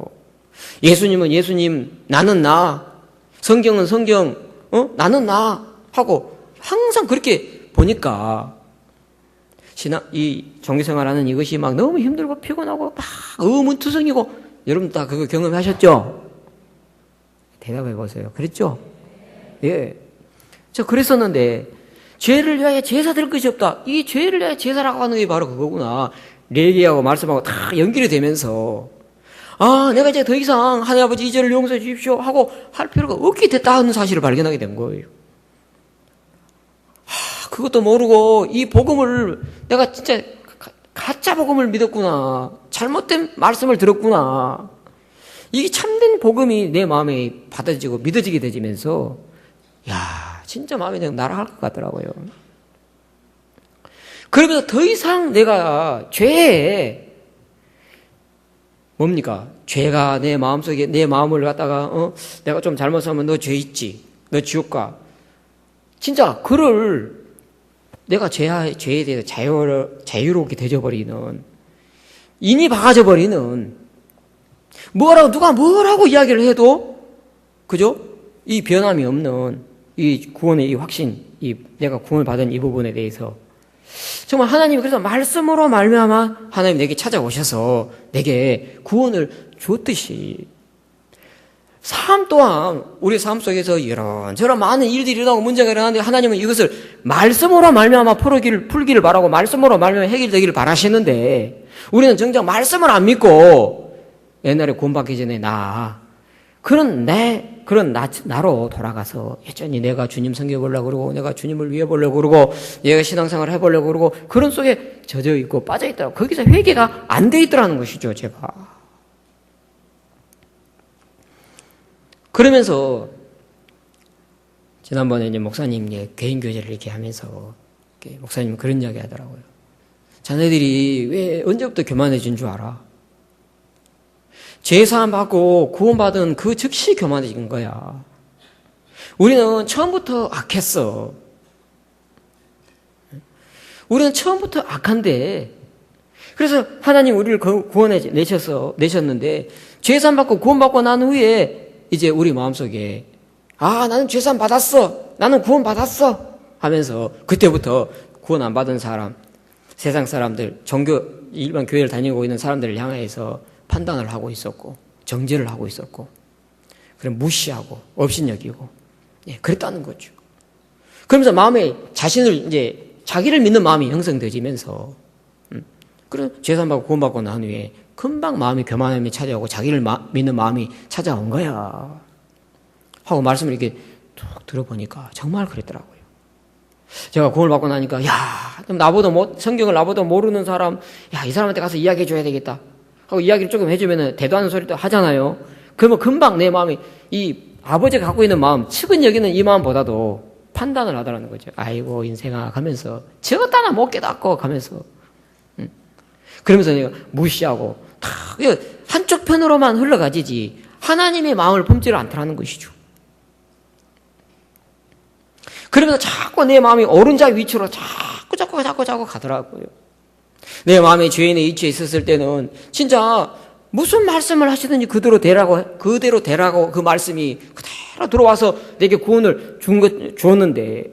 예수님은 예수님, 나는 나, 성경은 성경, 나는 나 하고 항상 그렇게 보니까 이 종교생활하는 이것이 막 너무 힘들고 피곤하고 막 의문투성이고, 여러분 다 그거 경험하셨죠? 대답해 보세요. 그랬죠? 예. 저 그랬었는데 죄를 위하여 제사 드릴 것이 없다. 이 죄를 위하여 제사라고 하는 게 바로 그거구나. 레위하고 말씀하고 다 연결이 되면서 내가 이제 더 이상 하나님 아버지 이 죄를 용서해 주십시오 하고 할 필요가 없게 됐다 하는 사실을 발견하게 된 거예요. 그것도 모르고 이 복음을 내가 진짜 가짜 복음을 믿었구나. 잘못된 말씀을 들었구나. 이게 참된 복음이 내 마음에 받아지고 믿어지게 되면서 진짜 마음이 그냥 날아갈 것 같더라고요. 그러면서 더 이상 내가 죄에 뭡니까? 죄가 내 마음속에 내 마음을 갖다가 내가 좀 잘못하면 너 죄 있지. 너 지옥 가. 진짜 그를 내가 죄에 대해서 자유롭게 되져버리는, 인이 박아져 버리는, 누가 뭐라고 이야기를 해도, 그죠? 이 변함이 없는 이 구원의 이 확신, 내가 구원을 받은 이 부분에 대해서 정말 하나님이 그래서 말씀으로 말미암아 하나님 내게 찾아오셔서 내게 구원을 줬듯이 삶 또한 우리 삶 속에서 이런저런 많은 일들이 일어나고 문제가 일어나는데 하나님은 이것을 말씀으로 말미암아 풀기를 바라고 말씀으로 말미암아 해결되기를 바라시는데, 우리는 정작 말씀을 안 믿고 옛날에 구원받기 전에 나로 돌아가서 여전히 내가 주님 섬겨보려고 그러고 내가 주님을 위해 보려고 그러고 내가 신앙생활을 해보려고 그러고 그런 속에 젖어 있고 빠져 있더라고. 거기서 회개가 안 돼 있더라는 것이죠, 제가. 그러면서 지난번에 이제 목사님 개인 교제를 이렇게 하면서 목사님은 그런 이야기 하더라고요. 자네들이 왜 언제부터 교만해진 줄 알아? 죄사함 받고 구원받은 그 즉시 교만해진 거야. 우리는 처음부터 악했어. 우리는 처음부터 악한데, 그래서 하나님 우리를 구원해 내셨는데, 죄사함 받고 구원받고 난 후에 이제 우리 마음속에 나는 죄사함 받았어, 나는 구원 받았어 하면서 그때부터 구원 안 받은 사람, 세상 사람들, 일반 교회를 다니고 있는 사람들을 향해서 판단을 하고 있었고 정죄를 하고 있었고, 그럼 무시하고 업신여기고 그랬다는 거죠. 그러면서 마음에 자기를 믿는 마음이 형성되지면서 그런 죄사함 받고 구원받고 난 후에 금방 마음이 교만함이 찾아오고 자기를 믿는 마음이 찾아온 거야 하고 말씀을 이렇게 툭 들어보니까 정말 그랬더라고요. 제가 구원을 받고 나니까 좀 성경을 나보다 모르는 사람, 이 사람한테 가서 이야기해 줘야 되겠다 하고 이야기를 조금 해주면 대도하는 소리도 하잖아요. 그러면 금방 내 마음이 이 아버지가 갖고 있는 마음, 측은 여기는 이 마음보다도 판단을 하더라는 거죠. 아이고 인생아 가면서 저것 하나 못 깨닫고 가면서 그러면서 내가 무시하고 다 한쪽 편으로만 흘러가지지 하나님의 마음을 품지를 않더라는 것이죠. 그러면서 자꾸 내 마음이 오른자 위치로 자꾸 가더라고요. 내 마음에 죄인의 위치에 있었을 때는 진짜 무슨 말씀을 하시든지 그대로 되라고 그 말씀이 그대로 들어와서 내게 구원을 주었는데,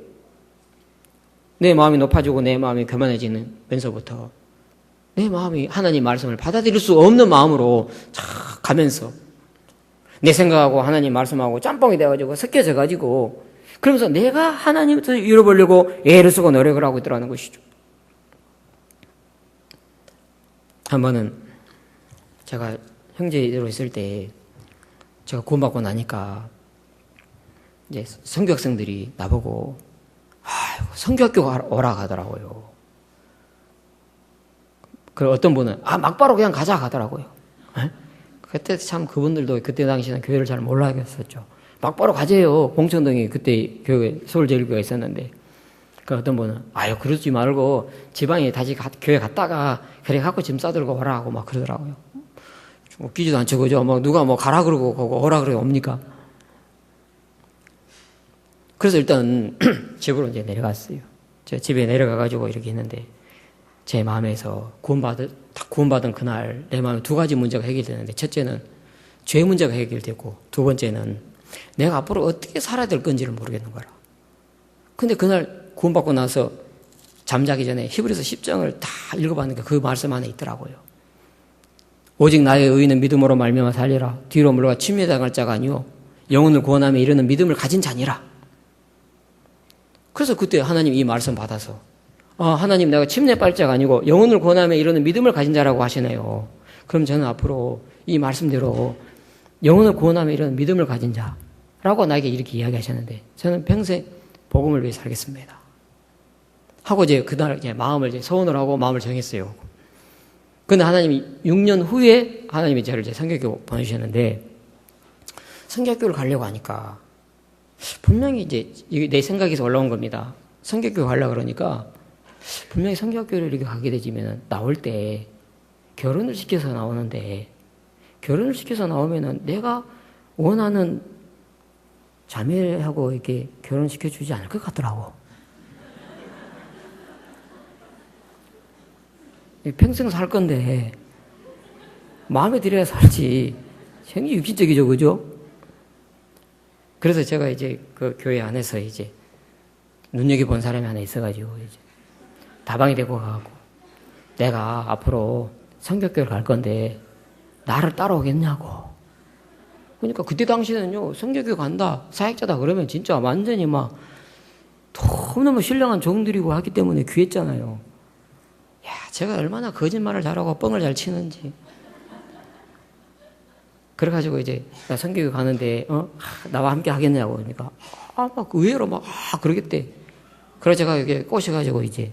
내 마음이 높아지고 내 마음이 교만해지면서부터 내 마음이 하나님 말씀을 받아들일 수 없는 마음으로 착 가면서 내 생각하고 하나님 말씀하고 짬뽕이 돼가지고 섞여져가지고, 그러면서 내가 하나님부터 잃어버리려고 애를 쓰고 노력을 하고 있더라는 것이죠. 한 번은 제가 형제로 있을 때 제가 구원받고 나니까 이제 선교학생들이 나보고 선교학교 오라 가더라고요. 그리고 어떤 분은 막바로 그냥 가자 가더라고요. 그때 참 그분들도 그때 당시에는 교회를 잘 몰라겠었죠. 막바로 가재요. 봉천동에 그때 교회 서울제일교회가 있었는데, 그 어떤 분은 그러지 말고 지방에 다시 교회 갔다가 그래 갖고 짐 싸들고 오라 하고 막 그러더라고요. 웃기지도 않죠, 그죠? 누가 가라 그러고 오라 그러고 옵니까? 그래서 일단 집으로 이제 내려갔어요. 제가 집에 내려가가지고 이렇게 했는데, 제 마음에서 구원받은 그날 내 마음에 두 가지 문제가 해결되는데, 첫째는 죄 문제가 해결되고, 두 번째는 내가 앞으로 어떻게 살아야 될 건지를 모르겠는 거라. 근데 그날 구원받고 나서 잠자기 전에 히브리서 10장을 다 읽어봤는데 그 말씀 안에 있더라고요. 오직 나의 의인은 믿음으로 말미암아 살리라. 뒤로 물러가 침례당할 자가 아니요 영혼을 구원하며 이르는 믿음을 가진 자니라. 그래서 그때 하나님 이 말씀 받아서, 하나님 내가 침례받을 자가 아니고 영혼을 구원하며 이르는 믿음을 가진 자라고 하시네요. 그럼 저는 앞으로 이 말씀대로 영혼을 구원하며 이르는 믿음을 가진 자라고 나에게 이렇게 이야기하셨는데, 저는 평생 복음을 위해 살겠습니다 하고 이제 그날 이제 마음을 이제 소원을 하고 마음을 정했어요. 근데 하나님이 6년 후에 하나님이 저를 이제 성경학교 보내주셨는데, 성경학교를 가려고 하니까 분명히 이제 내 생각에서 올라온 겁니다. 성경학교 가려고 그러니까 분명히 성경학교를 이렇게 가게 되지면 나올 때 결혼을 시켜서 나오는데, 결혼을 시켜서 나오면은 내가 원하는 자매하고 이렇게 결혼시켜주지 않을 것 같더라고. 평생 살 건데 마음에 들어야 살지. 굉장히 육신적이죠, 그죠? 그래서 제가 이제 그 교회 안에서 이제 눈여겨본 사람이 하나 있어가지고 이제 다방이 되고 가고, 내가 앞으로 성격교회를 갈 건데 나를 따라오겠냐고. 그러니까 그때 당시에는요, 성격교회 간다, 사역자다 그러면 진짜 완전히 막 너무너무 신령한 종들이고 하기 때문에 귀했잖아요. 야, 제가 얼마나 거짓말을 잘하고 뻥을 잘 치는지. 그래가지고 이제 나 성교육 가는데 나와 함께 하겠냐고. 그러니까 막 의외로 막 그러겠대. 그래서 제가 이게 꼬셔가지고 이제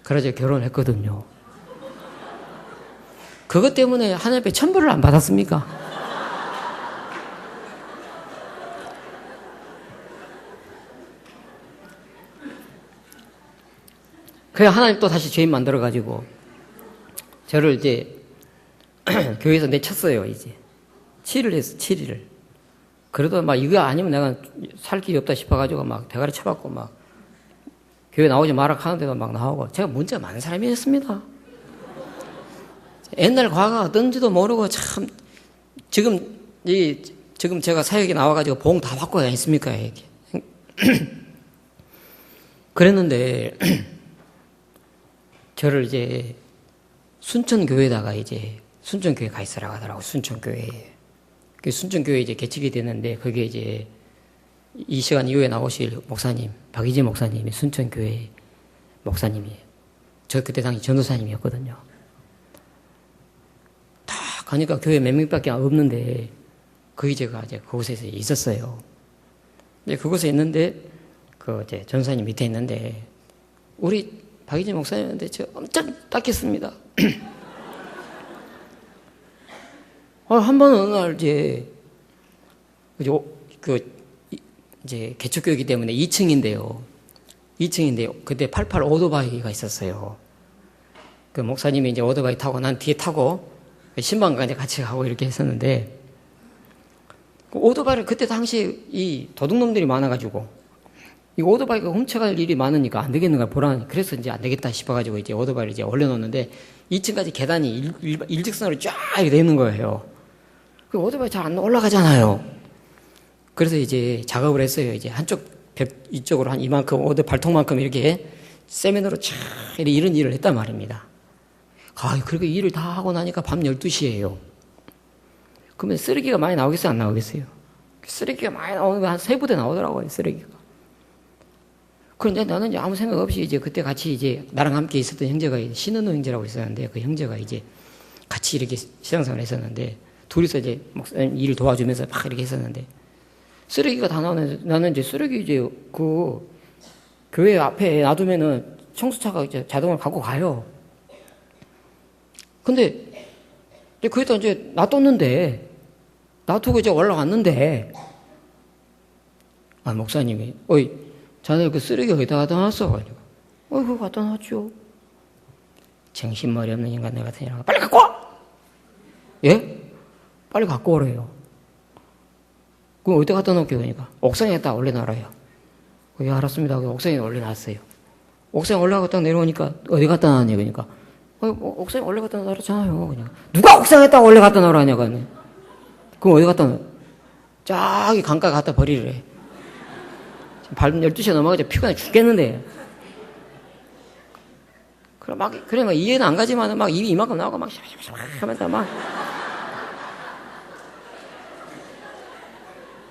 그래서 결혼을 했거든요. 그것 때문에 하나님 앞에 천벌을 안 받았습니까? 그래 하나님 또 다시 죄인 만들어가지고 저를 이제 교회에서 내쳤어요. 이제 7일 했어. 7일을. 그래도 막 이거 아니면 내가 살 길이 없다 싶어가지고 막 대가리 쳐박고 막 교회 나오지 마라 하는데도 막 나오고. 제가 문제가 많은 사람이었습니다. 옛날 과거가 어떤지도 모르고 참 지금 제가 사역에 나와가지고 봉 다 받고 다녔습니까? 이렇게. 그랬는데 저를 이제 순천교회에다가 이제 순천교회 가 있으라고 하더라고. 순천교회에. 그 순천교회 이제 개척이 됐는데 그게 이제 이 시간 이후에 나오실 목사님, 박희재 목사님이 순천교회 목사님이에요. 저 그때 당시 전도사님이었거든요. 다 가니까 교회 몇 명밖에 없는데 거기 제가 이제 그곳에서 있었어요. 근데 그곳에 있는데 그 이제 전도사님 밑에 있는데 우리 박희재 목사님한테 제가 엄청 닦였습니다. 한 번 어느 날 이제 개척교회이기 때문에 2층인데요. 그때 88 오토바이가 있었어요. 그 목사님이 이제 오토바이 타고 난 뒤에 타고 신방까지 같이 가고 이렇게 했었는데, 그 오토바이를 그때 당시 이 도둑놈들이 많아가지고 이 오토바이가 훔쳐갈 일이 많으니까 안 되겠는가 보라. 그래서 이제 안 되겠다 싶어가지고 이제 오토바이를 이제 올려놓는데 2층까지 계단이 일직선으로 쫙 이렇게 되는 거예요. 그 오토바이 잘 안 올라가잖아요. 그래서 이제 작업을 했어요. 이제 한쪽 벽 이쪽으로 한 이만큼 오토 발통만큼 이렇게 세면으로 쫙 이런 일을 했단 말입니다. 그리고 일을 다 하고 나니까 밤 12시예요. 그러면 쓰레기가 많이 나오겠어요? 안 나오겠어요? 쓰레기가 많이 나오는 거 한 3부대 나오더라고요, 쓰레기가. 그런데 나는 이제 아무 생각 없이 이제 그때 같이 이제 나랑 함께 있었던 형제가 신은호 형제라고 있었는데 그 형제가 이제 같이 이렇게 신앙생활을 했었는데 둘이서 이제 목사님 일을 도와주면서 막 이렇게 했었는데 쓰레기가 다 나오는데 나는 이제 쓰레기 이제 그 교회 앞에 놔두면은 청소차가 이제 자동으로 갖고 가요. 근데 거기다 이제 놔뒀는데 놔두고 이제 올라갔는데 목사님이 어이 자네 그 쓰레기 어디다 갖다 놨어? 가지고 그거 갖다 놨죠. 정신머리 없는 인간들 같은 이라고 빨리 갖고 와! 예? 빨리 갖고 오래요. 그럼 어디다 갖다 놓을게요? 그러니까 옥상에다 올려놔라요. 예, 알았습니다. 옥상에 올려놨어요. 옥상에 올라가고 딱 내려오니까 어디 갔다 놨냐 그러니까 옥상에 올라갔다 놨잖아요. 그냥 누가 옥상에 딱 올라갔다 놔라냐고 하네. 그럼 어디 갔다 놔? 저기 강가에 갖다 버리래. 지금 밤 12시가 넘어가지고 피곤해 죽겠는데. 그래 막 이해는 안 가지만 막 입이 이만큼 나오고 막 하면서 막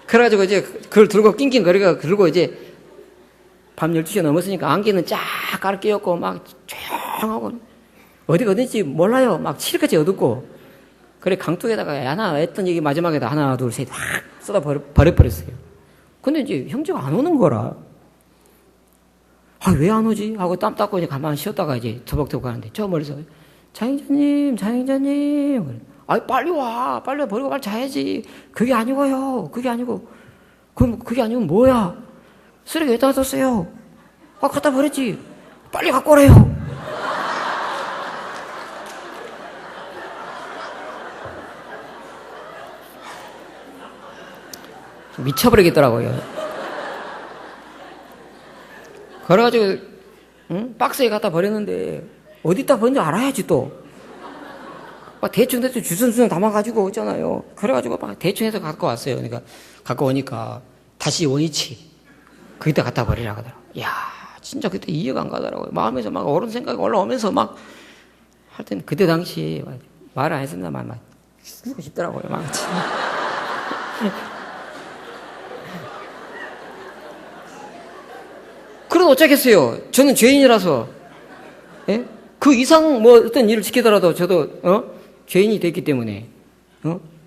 그래가지고 이제 그걸 들고 낑낑거리가 들고 이제 밤 12시가 넘었으니까 안개는 쫙 깔아 끼웠고 막 조용하고 어디가 어딘지 몰라요. 막 칠흑같이 어둡고 그래 강둑에다가 하나 했던 얘기 마지막에다 하나 둘 셋 확 쏟아 버려버렸어요. 근데 이제 형제가 안 오는 거라. 아, 왜 안 오지? 하고 땀 닦고 이제 가만히 쉬었다가 이제 터벅터벅 하는데 저 멀리서 장인자님 아, 빨리 와 버리고 빨리 자야지. 그게 아니고요. 그게 아니고 그럼 그게 아니면 뭐야? 쓰레기 왜 놔뒀어요? 아, 갖다 버렸지. 빨리 갖고 오래요. 미쳐버리겠더라고요. 그래가지고 응? 박스에 갖다 버렸는데 어디다 버린지 알아야지 또. 막 대충 주섬주섬 담아가지고 있잖아요. 그래가지고 막 대충 해서 갖고 왔어요. 그러니까 갖고 오니까 다시 원위치 거기다 갖다 버리라고 하더라고요. 이야 진짜 그때 이해가 안 가더라고요. 마음에서 막 옳은 생각이 올라오면서 막 할 때는 그때 당시 말을 안 했습니다만 막 쓰고 싶더라고요. 막 그래도 어쩌겠어요. 저는 죄인이라서. 예? 그 이상 뭐 어떤 일을 지키더라도 저도 죄인이 됐기 때문에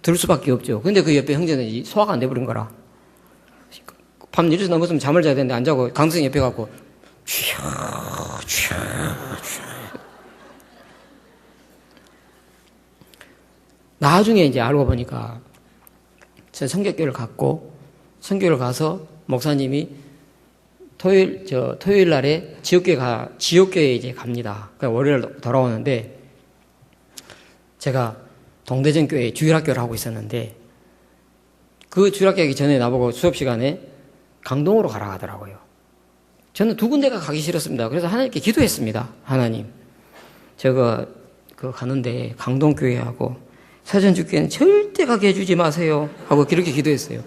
들을 수밖에 없죠. 근데 그 옆에 형제는 소화가 안 돼버린 거라. 밤 12시 넘었으면 잠을 자야 되는데 안 자고 강승 옆에 가고 나중에 이제 알고 보니까 제 성격교를 갔고 성교를 가서 목사님이 토요일 날에 지옥교회에 이제 갑니다. 그러니까 월요일 돌아오는데 제가 동대전 교회 주일학교를 하고 있었는데 그 주일학교 하기 전에 나보고 수업 시간에 강동으로 가라 하더라고요. 저는 두 군데가 가기 싫었습니다. 그래서 하나님께 기도했습니다. 하나님, 제가 가는데 강동교회하고 서전주교회는 절대 가게 해주지 마세요 하고 그렇게 기도했어요.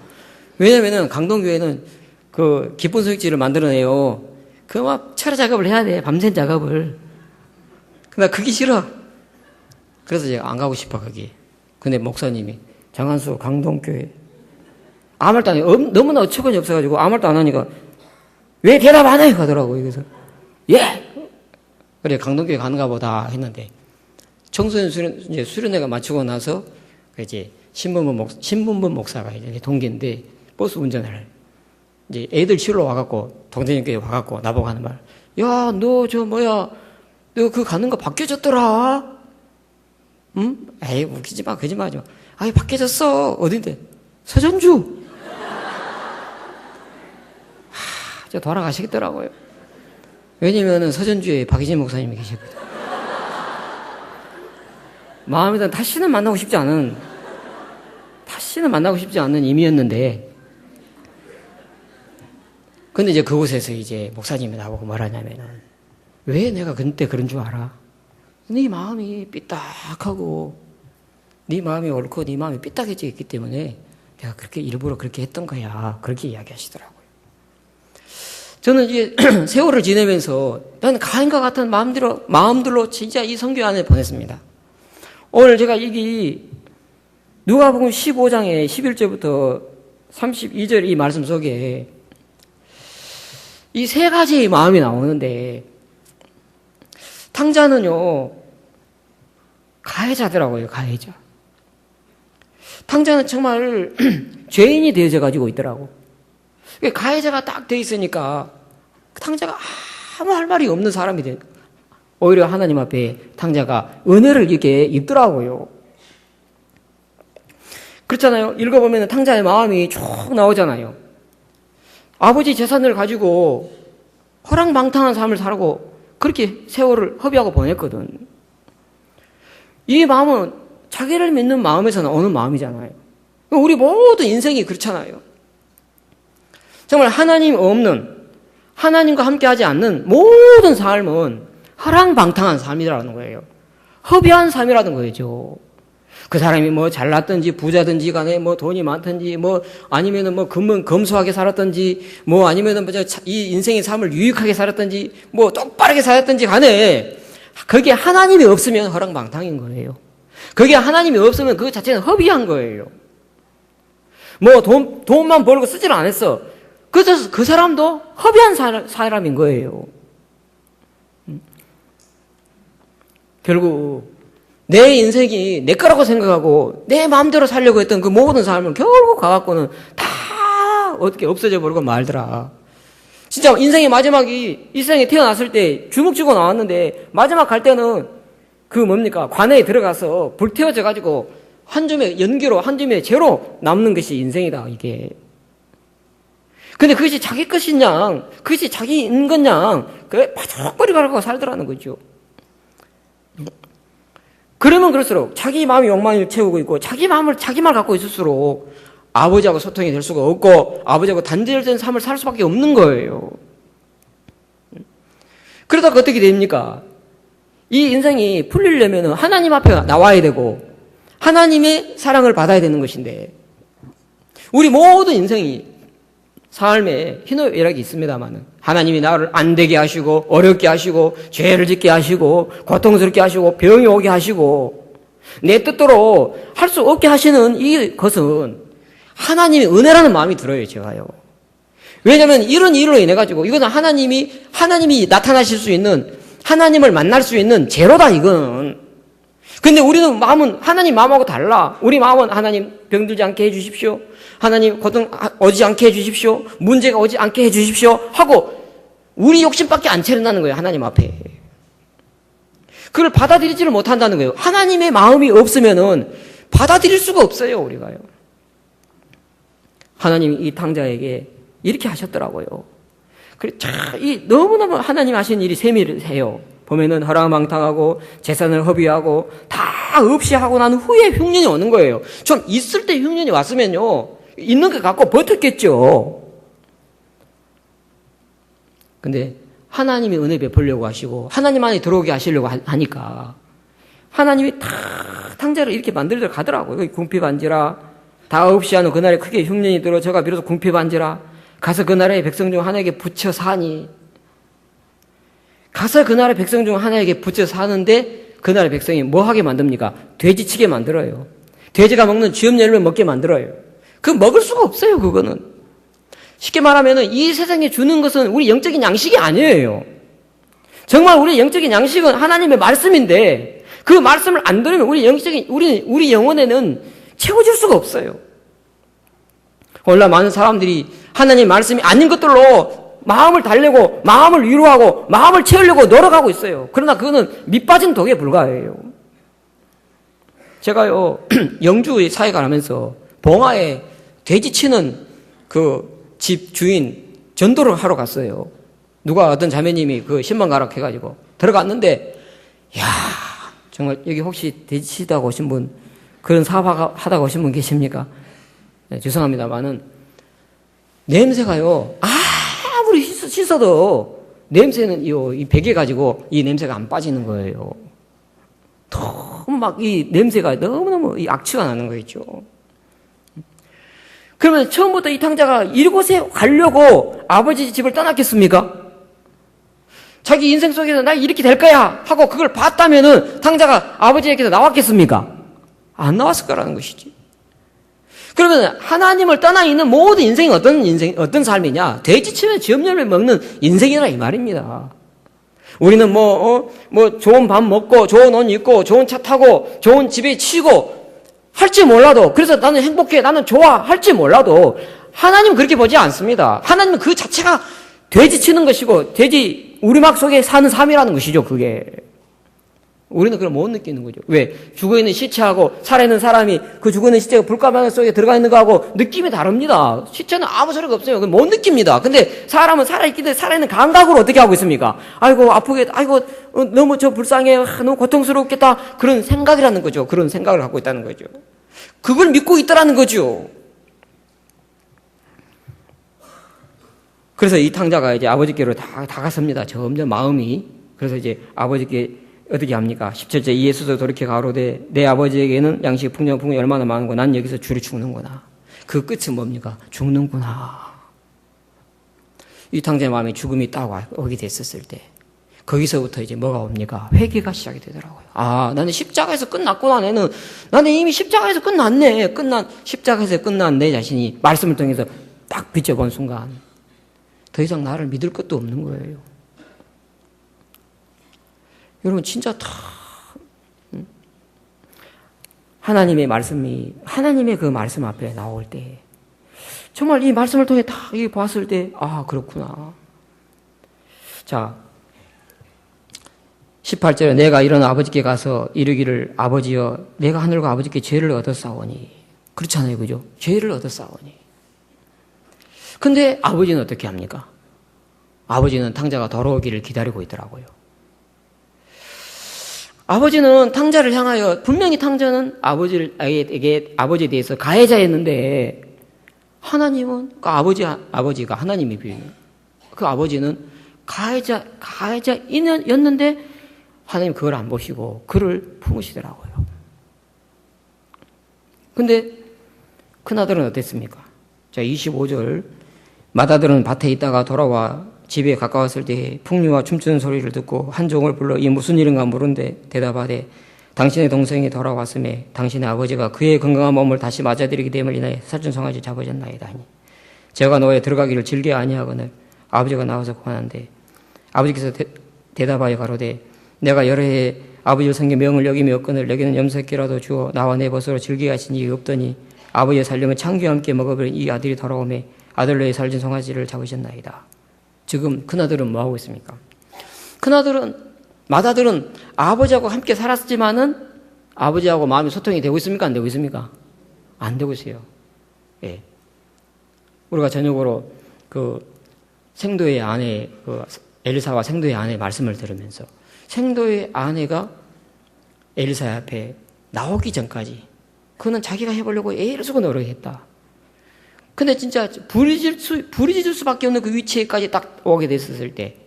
왜냐면은 강동교회는 그 기쁜 소식지를 만들어내요. 그 막 철야 작업을 해야 돼. 밤샘 작업을. 나 그게 싫어. 그래서 제가 안 가고 싶어 거기. 근데 목사님이 장한수 강동교회 아무 말도 안 해요. 너무나 어처구니 없어가지고 아무 말도 안 하니까 왜 대답 안 해요? 하더라고요. 그래서 예. 그래 강동교회 가는가 보다 했는데 청소년 수련회가 마치고 나서 이제 신분분 목사가 이제 동기인데 버스 운전을 해요. 이제 애들 치러 와갖고 동대전교회 와갖고 나보고 하는 말, 야, 너 너 그 가는 거 바뀌어졌더라. 응? 에이 웃기지 마, 거짓말하지 마. 아이 바뀌어졌어. 어딘데? 서전주. 저 돌아가시겠더라고요. 왜냐면은 서전주에 박희진 목사님이 계셨거든. 마음에는 다시는 만나고 싶지 않은 임이었는데. 근데 이제 그곳에서 이제 목사님이 나보고 말하냐면은 왜 내가 그때 그런 줄 알아? 네 마음이 삐딱하고 네 마음이 옳고 네 마음이 삐딱해져 있기 때문에 내가 그렇게 일부러 그렇게 했던 거야. 그렇게 이야기하시더라고요. 저는 이제 세월을 지내면서 나는 가인과 같은 마음들로 진짜 이 선교 안에 보냈습니다. 오늘 제가 여기 누가복음 15장의 11절부터 32절 이 말씀 속에 이 세 가지의 마음이 나오는데 탕자는요 가해자더라고요. 가해자. 탕자는 정말 죄인이 되어져 가지고 있더라고. 가해자가 딱 돼 있으니까 탕자가 아무 할 말이 없는 사람이 돼. 오히려 하나님 앞에 탕자가 은혜를 이렇게 입더라고요. 그렇잖아요. 읽어보면 탕자의 마음이 쭉 나오잖아요. 아버지 재산을 가지고 허랑방탕한 삶을 살고 그렇게 세월을 허비하고 보냈거든. 이 마음은 자기를 믿는 마음에서 나오는 마음이잖아요. 우리 모든 인생이 그렇잖아요. 정말 하나님 없는, 하나님과 함께하지 않는 모든 삶은 허랑방탕한 삶이라는 거예요. 허비한 삶이라는 거죠. 그 사람이 뭐 잘났든지 부자든지 간에 뭐 돈이 많든지 뭐 아니면은 뭐 검소하게 살았든지 뭐 아니면은 뭐 이 인생의 삶을 유익하게 살았든지 뭐 똑바르게 살았든지 간에 거기에 하나님이 없으면 허랑방탕인 거예요. 거기에 하나님이 없으면 그 자체는 허비한 거예요. 뭐 돈만 벌고 쓰지를 않았어. 그래서 그 사람도 허비한 사람인 거예요. 결국 내 인생이 내 거라고 생각하고 내 마음대로 살려고 했던 그 모든 삶을 결국 가갖고는 다 어떻게 없어져 버리고 말더라. 진짜 인생의 마지막이 이 세상에 태어났을 때 주먹 쥐고 나왔는데 마지막 갈 때는 그 뭡니까? 관에 들어가서 불태워져 가지고 한 줌의 연기로 한 줌의 재로 남는 것이 인생이다 이게. 근데 그것이 자기 것이냐, 그것이 자기인 거냐, 그게 바짝거리 가지고 살더라는 거죠. 그러면 그럴수록 자기 마음이 욕망을 채우고 있고 자기 마음을 자기만 갖고 있을수록 아버지하고 소통이 될 수가 없고 아버지하고 단절된 삶을 살 수밖에 없는 거예요. 그러다가 어떻게 됩니까? 이 인생이 풀리려면 하나님 앞에 나와야 되고 하나님의 사랑을 받아야 되는 것인데 우리 모든 인생이 삶에 희노애락이 있습니다만은 하나님이 나를 안 되게 하시고 어렵게 하시고 죄를 짓게 하시고 고통스럽게 하시고 병이 오게 하시고 내 뜻대로 할 수 없게 하시는 이것은 하나님의 은혜라는 마음이 들어요. 제가요. 왜냐하면 이런 일로 인해 가지고 이거는 하나님이 나타나실 수 있는 하나님을 만날 수 있는 제로다 이건. 근데 우리는 마음은 하나님 마음하고 달라. 우리 마음은 하나님 병들지 않게 해주십시오. 하나님 고통 오지 않게 해주십시오. 문제가 오지 않게 해주십시오. 하고 우리 욕심밖에 안 차린다는 거예요. 하나님 앞에. 그걸 받아들이지를 못한다는 거예요. 하나님의 마음이 없으면은 받아들일 수가 없어요. 우리가요. 하나님이 이 탕자에게 이렇게 하셨더라고요. 그래, 너무너무 하나님 하신 일이 세밀해요. 보면은 허랑방탕하고 재산을 허비하고 다 없이 하고 난 후에 흉년이 오는 거예요. 좀 있을 때 흉년이 왔으면요. 있는 거 갖고 버텼겠죠. 근데 하나님이 은혜 베풀려고 하시고 하나님 안에 들어오게 하시려고 하니까 하나님이 다 탕자를 이렇게 만들어 가더라고요. 궁핍한지라 다 없이 하는 그날에 크게 흉년이 들어 저가 비로소 궁핍한지라 가서 그 나라의 백성 중 하나에게 붙여 사니 가서 그 나라의 백성 중 하나에게 붙여 사는데 그 나라의 백성이 뭐 하게 만듭니까? 돼지치게 만들어요. 돼지가 먹는 쥐염열매 먹게 만들어요. 그 먹을 수가 없어요. 그거는. 쉽게 말하면 이 세상에 주는 것은 우리 영적인 양식이 아니에요. 정말 우리 영적인 양식은 하나님의 말씀인데 그 말씀을 안 들으면 우리 영혼에는 채워질 수가 없어요. 얼마나 많은 사람들이 하나님 말씀이 아닌 것들로 마음을 달래고 마음을 위로하고 마음을 채우려고 노력하고 있어요. 그러나 그거는 밑빠진 독에 불과해요. 제가요 영주의 사회가 하면서 봉화에 돼지 치는 그 집 주인 전도를 하러 갔어요. 누가 어떤 자매님이 그 신방가락 해가지고 들어갔는데 야 정말 여기 혹시 돼지 치다가 오신 분 그런 사업하다가 오신 분 계십니까? 네, 죄송합니다만은 냄새가요 아무리 씻어도 냄새는 이 베개 가지고 이 냄새가 안 빠지는 거예요. 너무 막 이 냄새가 너무너무 이 악취가 나는 거겠죠. 그러면 처음부터 이 탕자가 이곳에 가려고 아버지 집을 떠났겠습니까? 자기 인생 속에서 나 이렇게 될 거야 하고 그걸 봤다면은 탕자가 아버지에게서 나왔겠습니까? 안 나왔을 거라는 것이지. 그러면 하나님을 떠나 있는 모든 인생이 어떤 삶이냐? 돼지치면 쥐염열매 먹는 인생이라 이 말입니다. 우리는 뭐 좋은 밥 먹고, 좋은 옷 입고, 좋은 차 타고, 좋은 집에 치고, 할지 몰라도, 그래서 나는 행복해, 나는 좋아, 할지 몰라도, 하나님은 그렇게 보지 않습니다. 하나님은 그 자체가 돼지 치는 것이고, 돼지 우리막 속에 사는 삶이라는 것이죠, 그게. 우리는 그걸 못 느끼는 거죠. 왜? 죽어있는 시체하고 살아있는 사람이 그 죽어있는 시체가 불가방 속에 들어가 있는 거하고 느낌이 다릅니다. 시체는 아무 소리가 없어요. 그건 못 느낍니다. 근데 사람은 살아있기도 살아있는 감각으로 어떻게 하고 있습니까? 아이고, 아프겠다. 아이고, 너무 불쌍해. 너무 고통스럽겠다. 그런 생각이라는 거죠. 그런 생각을 갖고 있다는 거죠. 그걸 믿고 있다라는 거죠. 그래서 이 탕자가 이제 아버지께로 다 갔습니다. 점점 마음이. 그래서 이제 아버지께 어떻게 합니까? 17절 이에 서서 돌이켜 가로되 내 아버지에게는 양식 풍년풍이 얼마나 많은고 난 여기서 줄이 죽는구나. 그 끝은 뭡니까? 죽는구나. 이 탕자의 마음에 죽음이 딱 오게 됐었을 때 거기서부터 이제 뭐가 옵니까? 회개가 시작이 되더라고요. 아, 나는 십자가에서 끝났구나. 나는 이미 십자가에서 끝났네. 십자가에서 끝난 내 자신이 말씀을 통해서 딱 비춰본 순간 더 이상 나를 믿을 것도 없는 거예요. 여러분 진짜 다 하나님의 말씀이 하나님의 그 말씀 앞에 나올 때 정말 이 말씀을 통해 다 봤을 때 아 그렇구나. 자 18절에 내가 일어나 아버지께 가서 이르기를 아버지여 내가 하늘과 아버지께 죄를 얻었사오니 그렇잖아요. 그죠? 죄를 얻었사오니 근데 아버지는 어떻게 합니까? 아버지는 탕자가 돌아오기를 기다리고 있더라고요. 아버지는 탕자를 향하여 분명히 탕자는 아버지에 대해서 가해자였는데 하나님은 그 아버지가 하나님이 비유해요. 그 아버지는 가해자였는데 하나님 그걸 안 보시고 그를 품으시더라고요. 근데 큰아들은 어땠습니까? 자 25절 맏아들은 밭에 있다가 돌아와 집에 가까웠을 때 풍류와 춤추는 소리를 듣고 한 종을 불러 이 무슨 일인가 물은데 대답하되 당신의 동생이 돌아왔음에 당신의 아버지가 그의 건강한 몸을 다시 맞아들이기 때문에 인하여 살찐 송아지 잡으셨나이다 하니 제가 너에 들어가기를 즐겨 아니하거늘 아버지가 나와서 구하는데 아버지께서 대답하여 가로되 내가 여러 해 아버지를 섬겨 명을 여기며 없거늘 여기는 염소새끼라도 주어 나와 내 벗으로 즐기게 하신 이가 없더니 아버지의 살림은 창기와 함께 먹어버린 이 아들이 돌아오매 아들로의 살찐 송아지를 잡으셨나이다. 지금 큰아들은 뭐하고 있습니까? 맏아들은 아버지하고 함께 살았지만은 아버지하고 마음이 소통이 되고 있습니까? 안 되고 있습니까? 안 되고 있어요. 예. 우리가 저녁으로 그 생도의 아내, 엘리사와 생도의 아내 말씀을 들으면서 생도의 아내가 엘리사 앞에 나오기 전까지 그는 자기가 해보려고 애를 쓰고 노력했다. 근데 진짜 부르짖을 수밖에 없는 그 위치에까지 딱 오게 됐었을 때